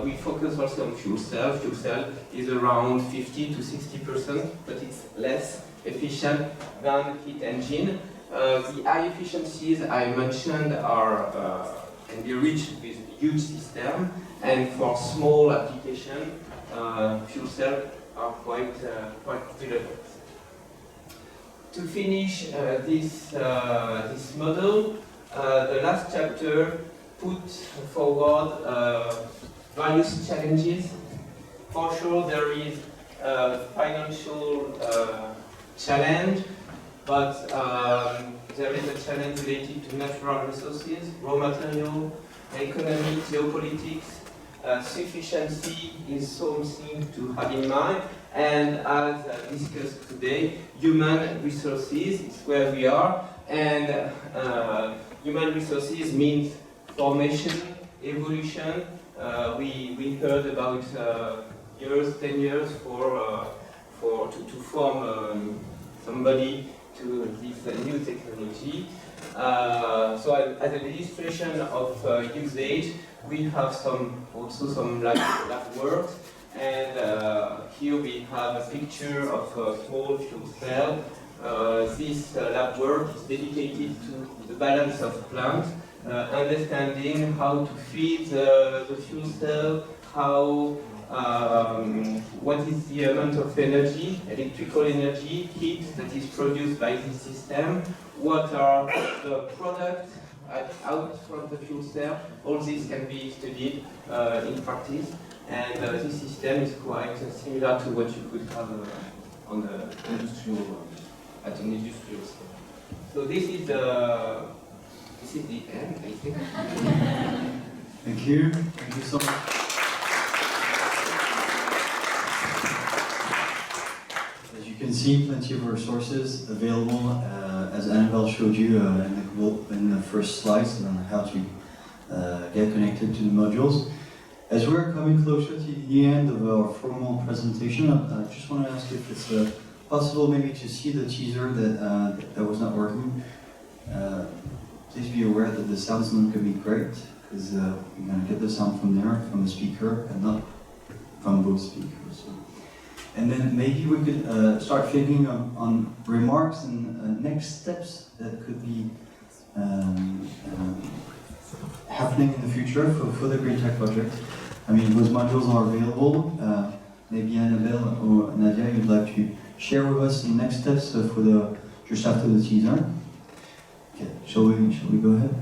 We focus also on fuel cell. Fuel cell is around 50 to 60%, but it's less efficient than heat engine. The high efficiencies I mentioned are can be reached with huge system, and for small application, fuel cells are quite relevant. To finish this model, the last chapter put forward various challenges. For sure, there is a financial challenge, but there is a challenge related to natural resources, raw material, economy, geopolitics. Sufficiency is something to have in mind, and as discussed today, human resources is where we are, and human resources means formation, evolution. We heard about years, 10 years to form somebody to this new technology. So as an illustration of usage, we have also some lab work, and here we have a picture of a small fuel cell. This lab work is dedicated to the balance of plant, understanding how to feed the fuel cell, what is the amount of energy, electrical energy, heat that is produced by this system, what are the products out from the fuel cell. All this can be studied in practice, and this system is quite similar to what you could have on the at an industrial scale. So this is the end, I think. Thank you. Thank you so much. As you can see, plenty of resources available, as Annabelle showed you in the first slides, on how to get connected to the modules. As we're coming closer to the end of our formal presentation, I just want to ask if it's possible maybe to see the teaser that was not working. Please be aware that the sound's not going to be great, because you're going to get the sound from there, from the speaker, and not from both speakers. And then maybe we could start thinking on remarks and next steps that could be happening in the future for the Green Tech project. I mean, those modules are available. Maybe Annabelle or Nadia, you'd like to share with us the next steps for just after the teaser. Okay, shall we go ahead?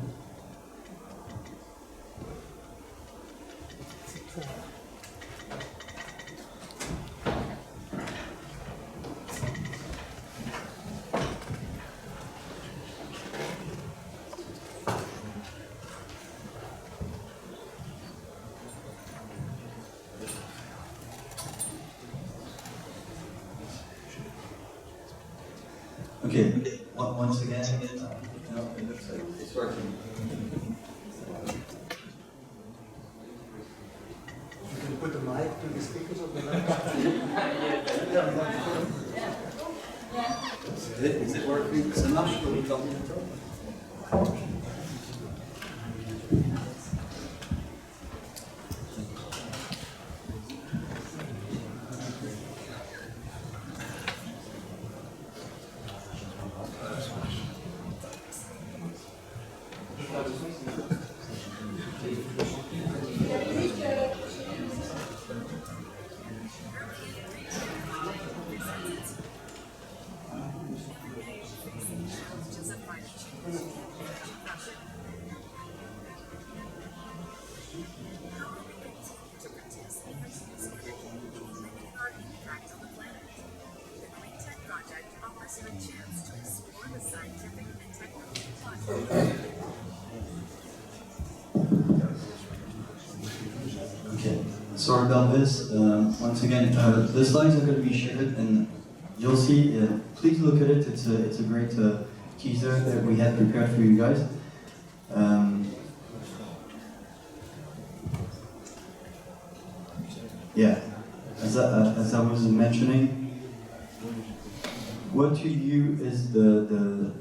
Okay, once again, no, it looks like it's working. You can put the mic to the speakers of the Ça marche pour l'ordinateur? Okay, sorry about this. Once again, the slides are going to be shared, and you'll see. Please look at it. It's a great teaser that we had prepared for you guys. Yeah, as I was mentioning, what to you is the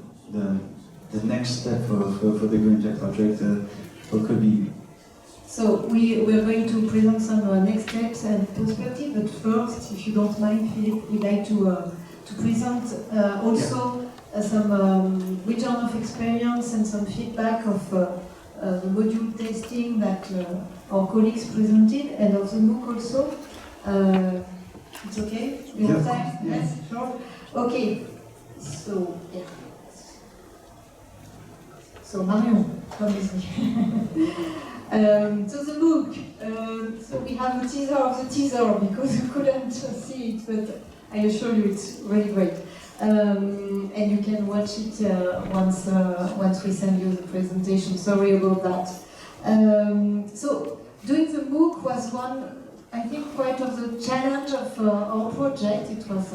next step for the Green Tech project? What could be? So we're going to present some next steps and perspective, but first, if you don't mind, Philippe, we'd like to present also some return of experience and some feedback of the module testing that our colleagues presented, and of the MOOC also. It's okay? You have time? Yes? Sure? Okay. So, yeah. So Marion, come with me. So the MOOC. So we have a teaser of the teaser because you couldn't see it, but I assure you it's really great. And you can watch it once we send you the presentation. Sorry about that. So doing the MOOC was one, I think, quite of the challenge of our project. It was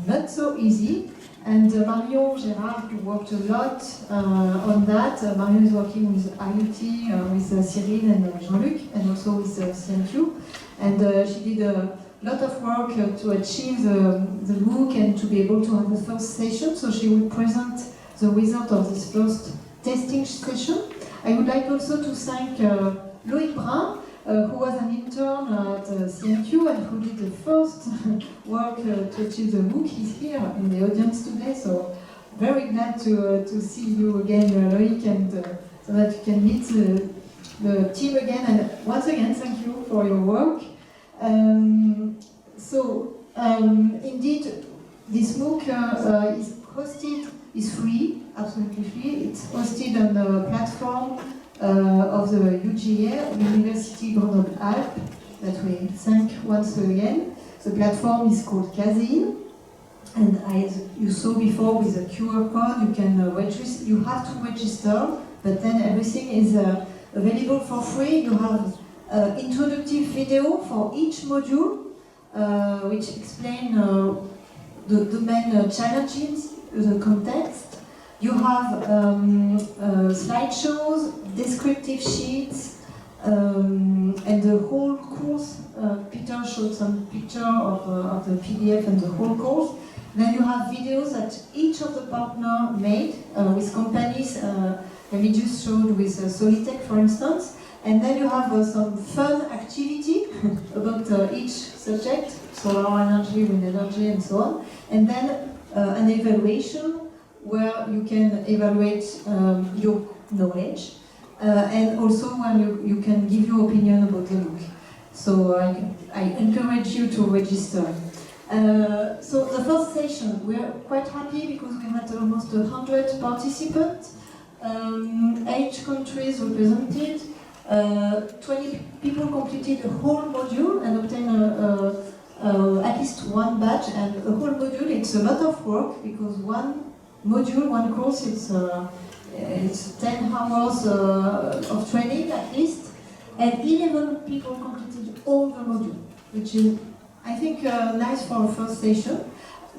not so easy. And Marion, Gérard worked a lot on that. Marion is working with IoT, with Cyril and Jean-Luc, and also with CMQ. And she did a lot of work to achieve the MOOC and to be able to have the first session. So she will present the result of this first testing session. I would like also to thank Loïc Brun, who was an intern at CMQ and who did the first work to achieve the MOOC. He's here in the audience today, so very glad to see you again, Loïc, and so that you can meet the team again. And once again, thank you for your work. Indeed, this MOOC is hosted, is free, absolutely free. It's hosted on the platform of the UGA, University Grenoble-Alpes, that we thank once again. The platform is called Casein, and as you saw before with the QR code, you can register. You have to register, but then everything is available for free. You have introductive video for each module, which explain the main challenges, the context. You have slideshows, descriptive sheets, and the whole course. Peter showed some picture of the PDF and the whole course. Then you have videos that each of the partners made with companies. Remigius showed with Solitech, for instance. And then you have some fun activity about each subject, solar energy, wind energy, and so on. And then an evaluation where you can evaluate your knowledge, and also where you can give your opinion about the MOOC. So I encourage you to register. So the first session, we're quite happy because we had almost 100 participants, 8 countries represented. 20 people completed the whole module and obtained at least one badge. And the whole module, it's a lot of work because one module, one course, it's 10 hours of training at least. And 11 people completed all the module, which is, I think, nice for a first session.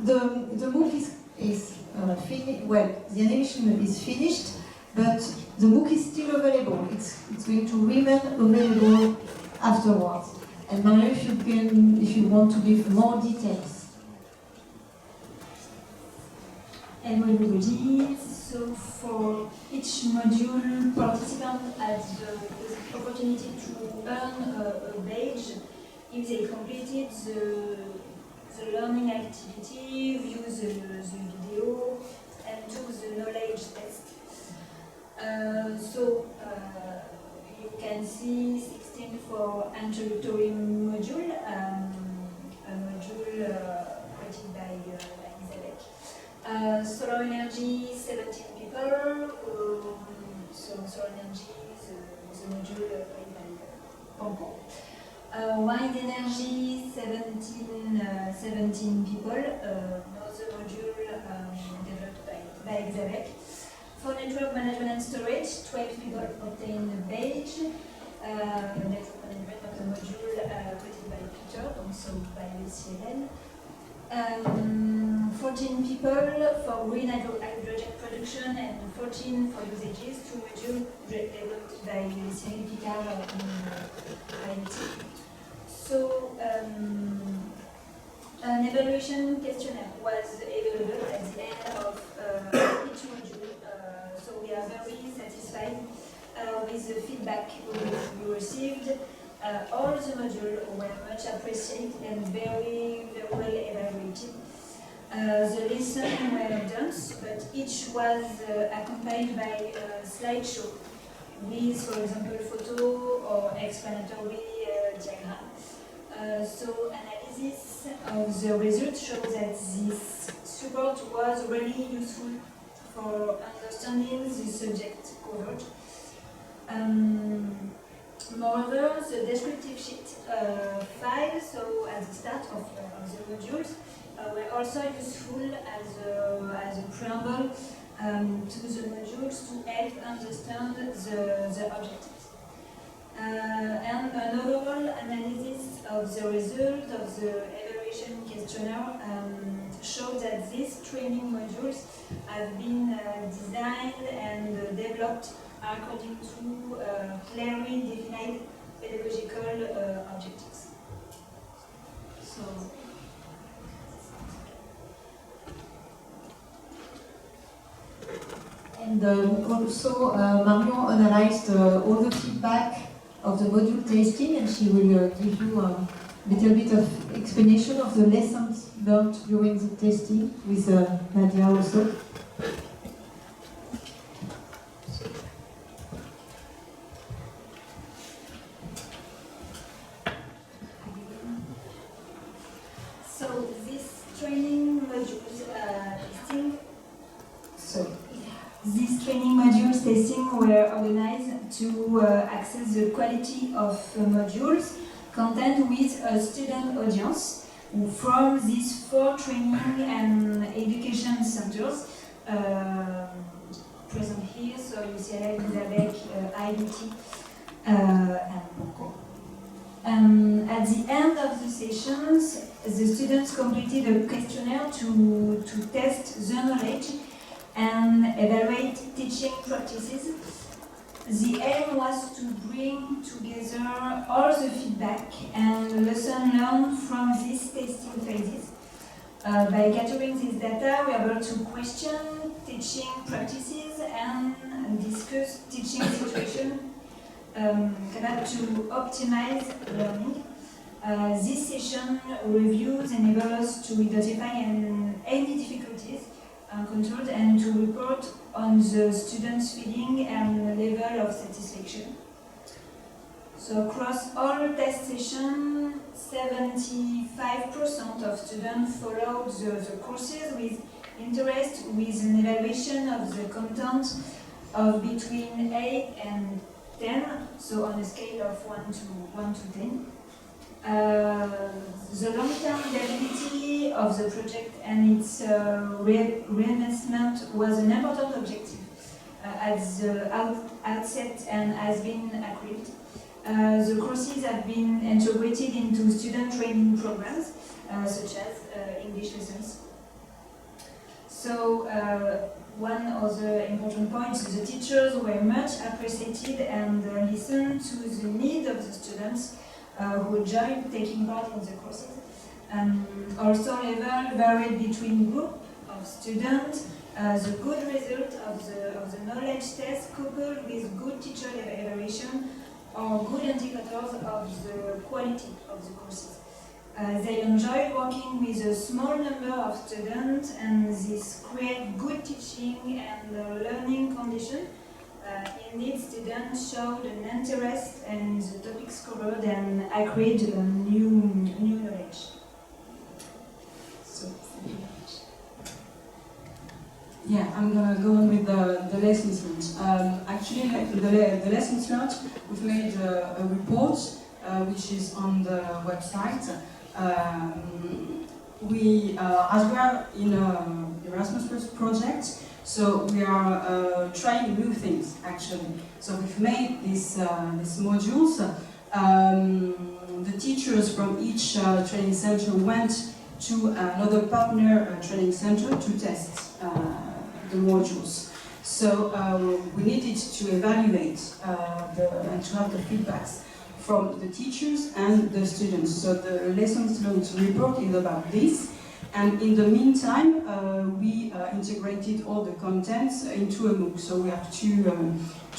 The MOOC is finished. Well, the animation is finished. But the MOOC is still available. It's going to remain available afterwards. And Mario, if you want to give more details. Hello everybody. So for each module, participant has the opportunity to earn a badge if they completed the learning activity, view the video, and do the knowledge test. You can see 16 for introductory module, a module created by Isabelle. Solar energy, 17 people. So solar energy is the module created by Pompon. Wind energy, 17 people. Another module developed by Isabelle. For network management and storage, 12 people obtained a badge. Network management of the module created by Peter, also by UCLN. 14 people for green hydrogen production and 14 for usages, 2 modules developed by Cyril Picard in IIT. So, an evaluation questionnaire was available at the end of each module. So we are very satisfied with the feedback we received. All the modules were much appreciated and very well evaluated. The lessons were done, but each was accompanied by a slideshow with, for example, photo or explanatory diagram. So analysis of the results shows that this support was really useful for understanding the subject covered. Moreover, the descriptive sheet file, so at the start of the modules, were also useful as a preamble to the modules to help understand the objectives. And an overall analysis of the result of the evaluation questionnaire showed that these training modules have been designed and developed according to clearly defined pedagogical objectives. So, and also Marion analyzed all the feedback of the module testing, and she will give you a little bit of explanation of the lessons learned during the testing with Nadia also. So this training modules testing. These training modules testing were organized to access the quality of modules content with a student audience from these 4 training and education centers present here. So UCLA, Isabelle, IDT, and Pompon. At the end of the sessions, the students completed a questionnaire to test the knowledge and evaluate teaching practices. The aim was to bring together all the feedback and lessons learned from these testing phases. By gathering this data, we are able to question teaching practices and discuss teaching situations to optimize learning. This session reviews enable us to identify any difficulties encountered and to report on the students' feeling and level of satisfaction. So across all test sessions, 75% of students followed the courses with interest, with an evaluation of the content of between 8 and 10, so on a scale of 1 to 10. The long-term viability of the project and its reinvestment was an important objective at the outset and has been agreed. The courses have been integrated into student training programs, such as English lessons. So, one other important point is the teachers were much appreciated and listened to the needs of the students who joined taking part in the courses. Also, level varied between groups of students the good result of the knowledge test coupled with good teacher evaluation are good indicators of the quality of the courses. They enjoy working with a small number of students, and this creates good teaching and learning conditions. Indeed, students showed an interest in the topics covered and acquired new knowledge. So, thank you very much. Yeah, I'm gonna go on with the lessons learned. Actually, the lessons learned, we've made a report which is on the website. We are in an Erasmus project, so we are trying new things actually. So we've made these modules. The teachers from each training center went to another partner training center to test the modules. So we needed to evaluate and to have the feedbacks from the teachers and the students. So the lessons learned report is about this. And in the meantime, we integrated all the contents into a MOOC. So we have two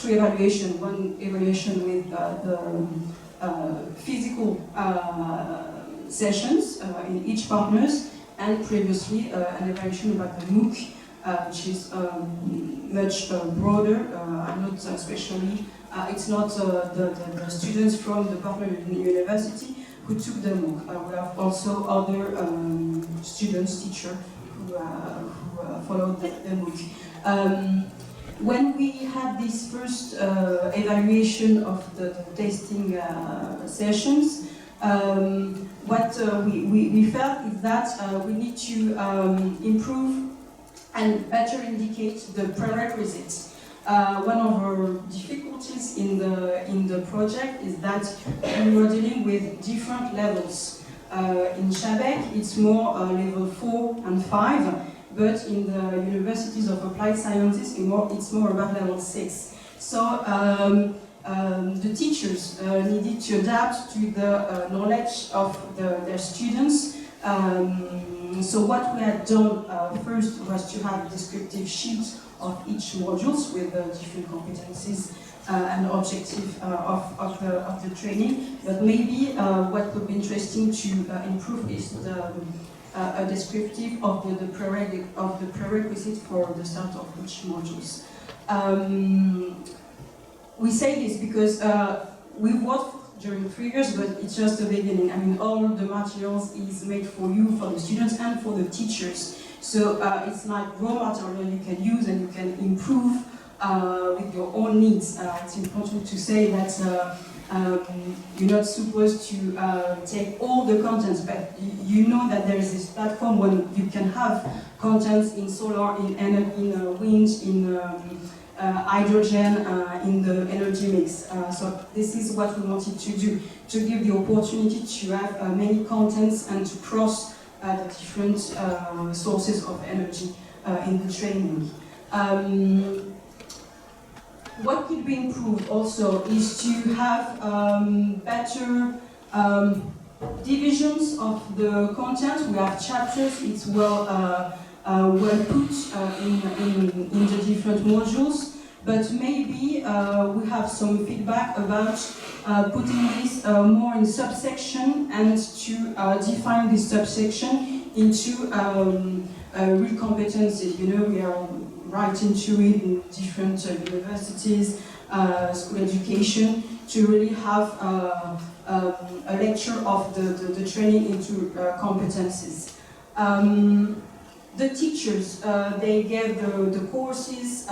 evaluations. One evaluation with the physical sessions in each partners, and previously an evaluation about the MOOC, which is much broader, not especially, it's not the students from the partner university who took the MOOC. We have also other students, teachers, who followed the MOOC. When we had this first evaluation of the testing sessions, what we felt is that we need to improve and better indicate the prerequisites. One of our difficulties in the project is that we were dealing with different levels. In Chabek, it's more level 4 and 5, but in the universities of applied sciences, it's more about level 6. So the teachers needed to adapt to the knowledge of their students. So what we had done first was to have a descriptive sheet of each modules with the different competencies and objective of the training. But maybe what would be interesting to improve is a descriptive of the prerequisite for the start of each modules. We say this because we've worked during 3 years, but it's just the beginning. I mean, all the materials is made for you, for the students, and for the teachers. So it's like raw material you can use and you can improve with your own needs. It's important to say that you're not supposed to take all the contents, but you know that there is this platform where you can have contents in solar, in wind, in hydrogen, in the energy mix. So this is what we wanted to do, to give the opportunity to have many contents and to cross the different sources of energy in the training. What could be improved also is to have better divisions of the content. We have chapters, it's well put in the different modules, but maybe we have some feedback about putting this more in subsection and to define this subsection into real competencies. You know, we are right into it in different universities, school education, to really have a lecture of the training into competencies. The teachers, they gave the courses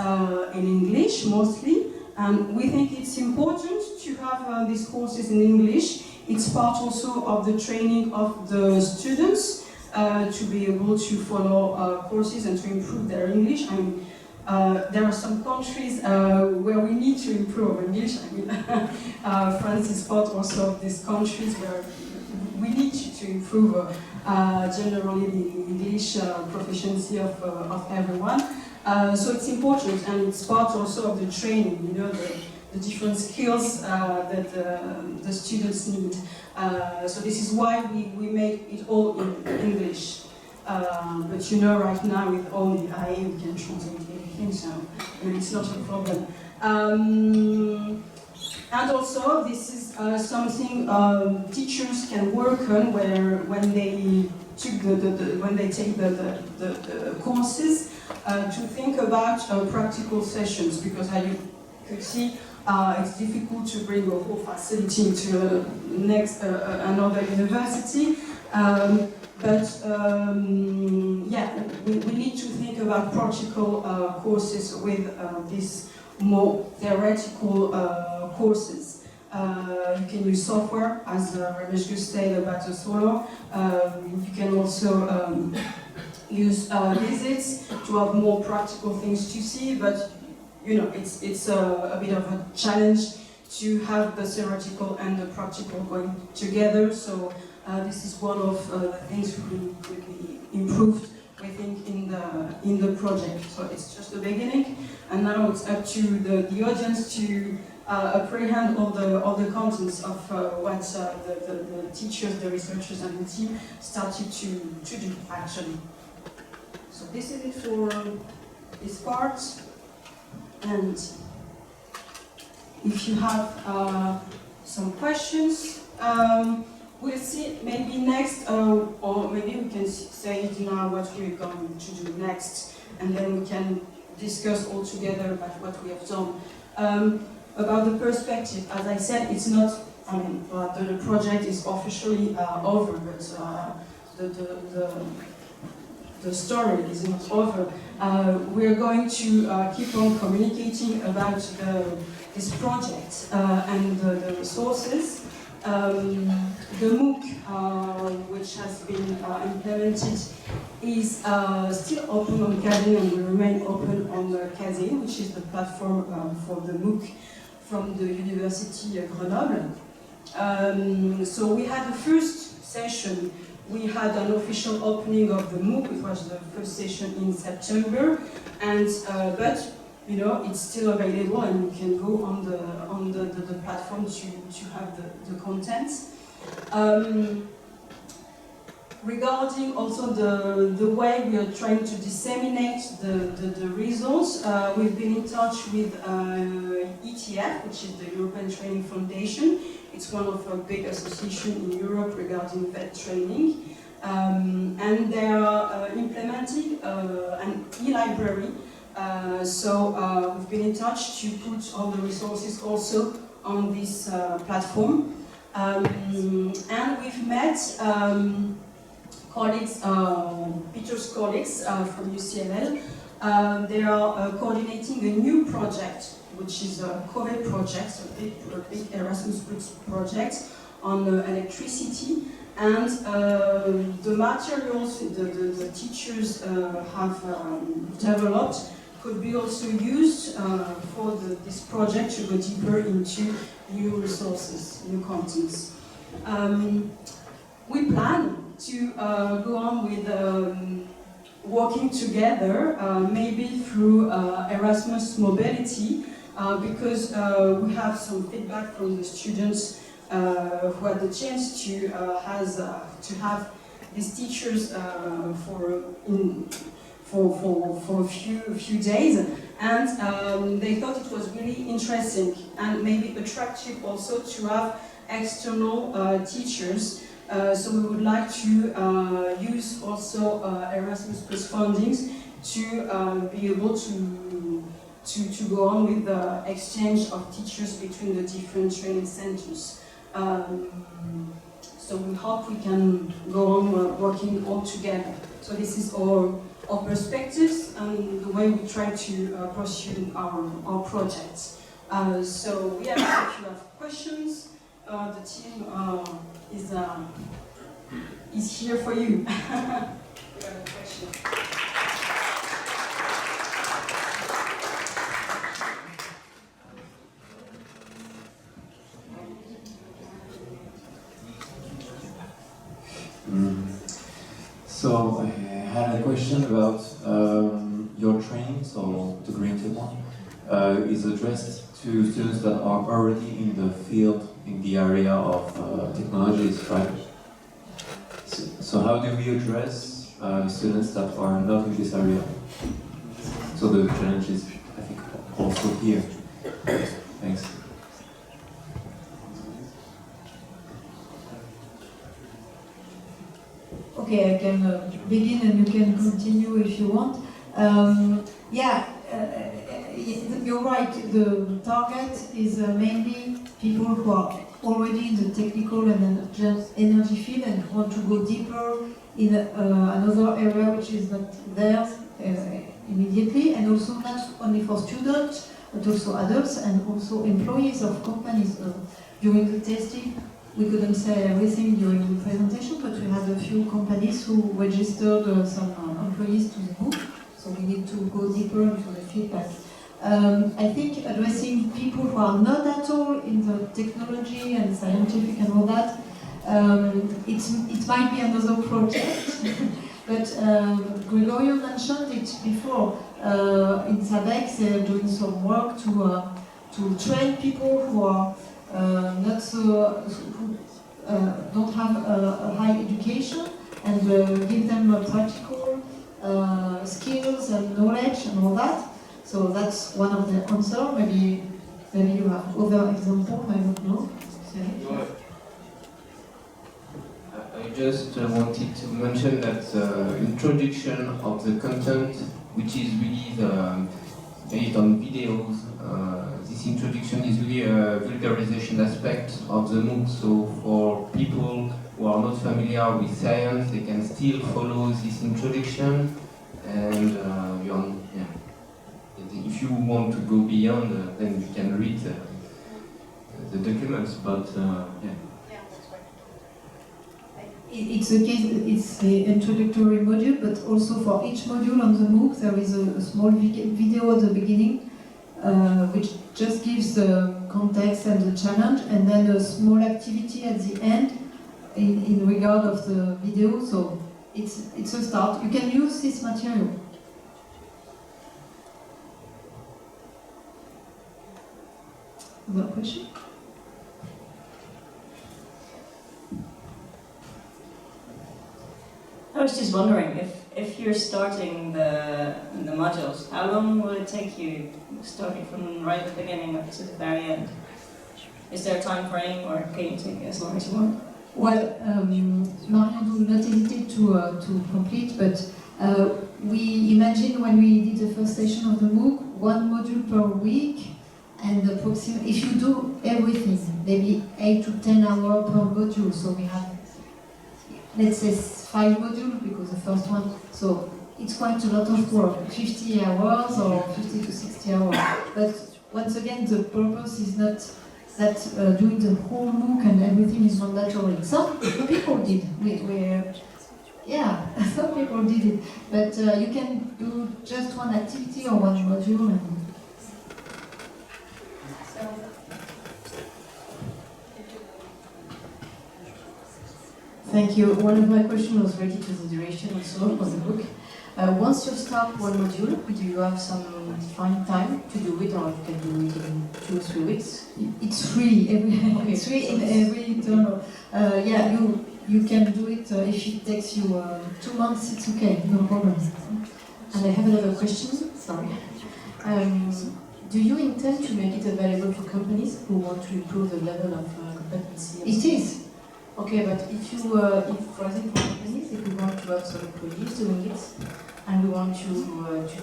in English mostly, and we think it's important to have these courses in English. It's part also of the training of the students to be able to follow courses and to improve their English. I mean, there are some countries where we need to improve our English. I mean, France is part also of these countries where we need to improve generally the English proficiency of everyone. So it's important, and it's part also of the training, you know, the different skills that the students need. So this is why we make it all in English. But you know, right now with all the AI, we can translate everything, so it's not a problem. And also, this is something teachers can work on, where when they took when they take the courses, to think about practical sessions, because as you could see, it's difficult to bring a whole facility to another university. Yeah, we need to think about practical courses with these more theoretical courses. You can use software, as Ramesh just said about the solar. You can also use visits to have more practical things to see, but you know, it's a bit of a challenge to have the theoretical and the practical going together. So this is one of the things could be improved, we think, in the project. So it's just the beginning, and now it's up to the audience to apprehend all the contents of what the teachers, the researchers, and the team started to do actually. So this is it for this part, and if you have some questions, we'll see maybe next, or maybe we can say it now what we're going to do next, and then we can discuss all together about what we have done. About the perspective, as I said, it's not, I mean, the project is officially over, but the story is not over. We're going to keep on communicating about this project and the resources. The MOOC, which has been implemented, is still open on Kazin and will remain open on Kazin, which is the platform for the MOOC from the University of Grenoble. So we had the first session. We had an official opening of the MOOC. It was the first session in September, and but you know, it's still available, and you can go on the platform to have the contents. Regarding also the way we are trying to disseminate the results, we've been in touch with ETF, which is the European Training Foundation. It's one of our big associations in Europe regarding vet training. And they are implementing an e-library. So we've been in touch to put all the resources also on this platform. And we've met colleagues, Peter's colleagues from UCLL. They are coordinating a new project, which is a COVID project, a big Erasmus project on electricity. And the materials the teachers have developed could be also used for this project to go deeper into new resources, new contents. We plan to go on with working together, maybe through Erasmus Mobility, because we have some feedback from the students who had the chance to have these teachers for a few days, and they thought it was really interesting and maybe attractive also to have external teachers. So we would like to use also Erasmus Plus fundings to be able to go on with the exchange of teachers between the different training centers. So we hope we can go on working all together. So this is our perspectives and the way we try to pursue our projects. So yeah, if you have questions, the team is here for you. We have a question. So I had a question about your training, so the greentech one is addressed to students that are already in the field, in the area of technologies, right? So how do we address students that are not in this area. So the challenge is, I think, also here. Thanks. Okay, I can begin and you can continue if you want. You're right. The target is mainly people who are already in the technical and energy field and want to go deeper in another area which is not theirs immediately, and also not only for students but also adults and also employees of companies. During the testing, we couldn't say everything during the presentation, but we had a few companies who registered some employees to the book, so we need to go deeper into the feedback. I think addressing people who are not at all in the technology and scientific and all that, it might be another project, but Gregorio mentioned it before. In SABEC, they're doing some work to train people who are not so, who don't have a high education, and give them practical skills and knowledge and all that. So that's one of the answers. Maybe you have other examples, I don't know. I just wanted to mention that introduction of the content, which is really based on videos, this introduction is really a vulgarization aspect of the MOOC. So for people who are not familiar with science, they can still follow this introduction, and if you want to go beyond, then you can read the documents. But It's the introductory module, but also for each module on the MOOC there is a small video at the beginning, which just gives the context and the challenge, and then a small activity at the end in regard of the video. So it's a start. You can use this material. Other question? I was just wondering, if you're starting the modules, how long will it take you starting from right at the beginning up to the very end? Is there a time frame, or can you take as long as you want? Well, Marion do not hesitate to complete, but we imagine when we did the first session of the MOOC, 1 module per week, and if you do everything, maybe 8 to 10 hours per module. So we have, let's say, 5 modules because the first one. So it's quite a lot of work, 50 hours or 50 to 60 hours. But once again, the purpose is not that doing the whole MOOC and everything is mandatory. Some people did. Some people did it. But you can do just one activity or one module. And thank you. One of my questions was related to the duration also of the book. Once you start one module, do you have some defined time to do it, or you can do it in 2 or 3 weeks? It's free. It's free in every internal. You can do it if it takes you 2 months. It's okay, no problem. And I have another question. Sorry. Do you intend to make it available for companies who want to improve the level of competency? It is. Okay, but if for example, for companies, if we want to have some employees doing it, and we want to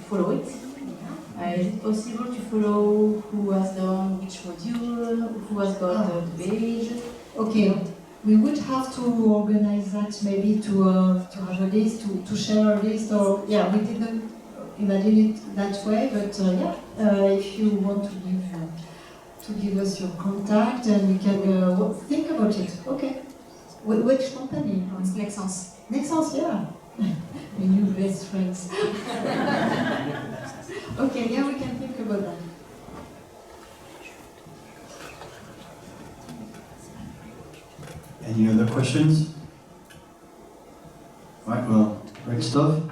follow it, is it possible to follow who has done which module, who has got the page? Okay, we would have to organize that maybe to have a list, to share a list, or we didn't imagine it that way, but if you want to give us your contact, and we can think about it. Okay. Which company? It's Nexans. Nexans, yeah. We new best friends. Okay, we can think about that. Any other questions? Right, well, great stuff.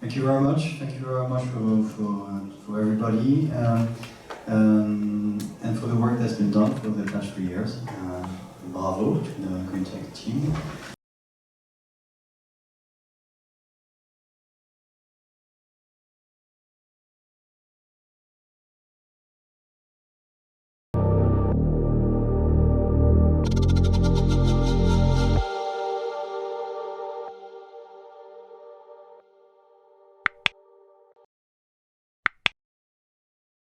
Thank you very much. Thank you very much for everybody, and for the work that's been done for the past 3 years. Bravo to the greentech team.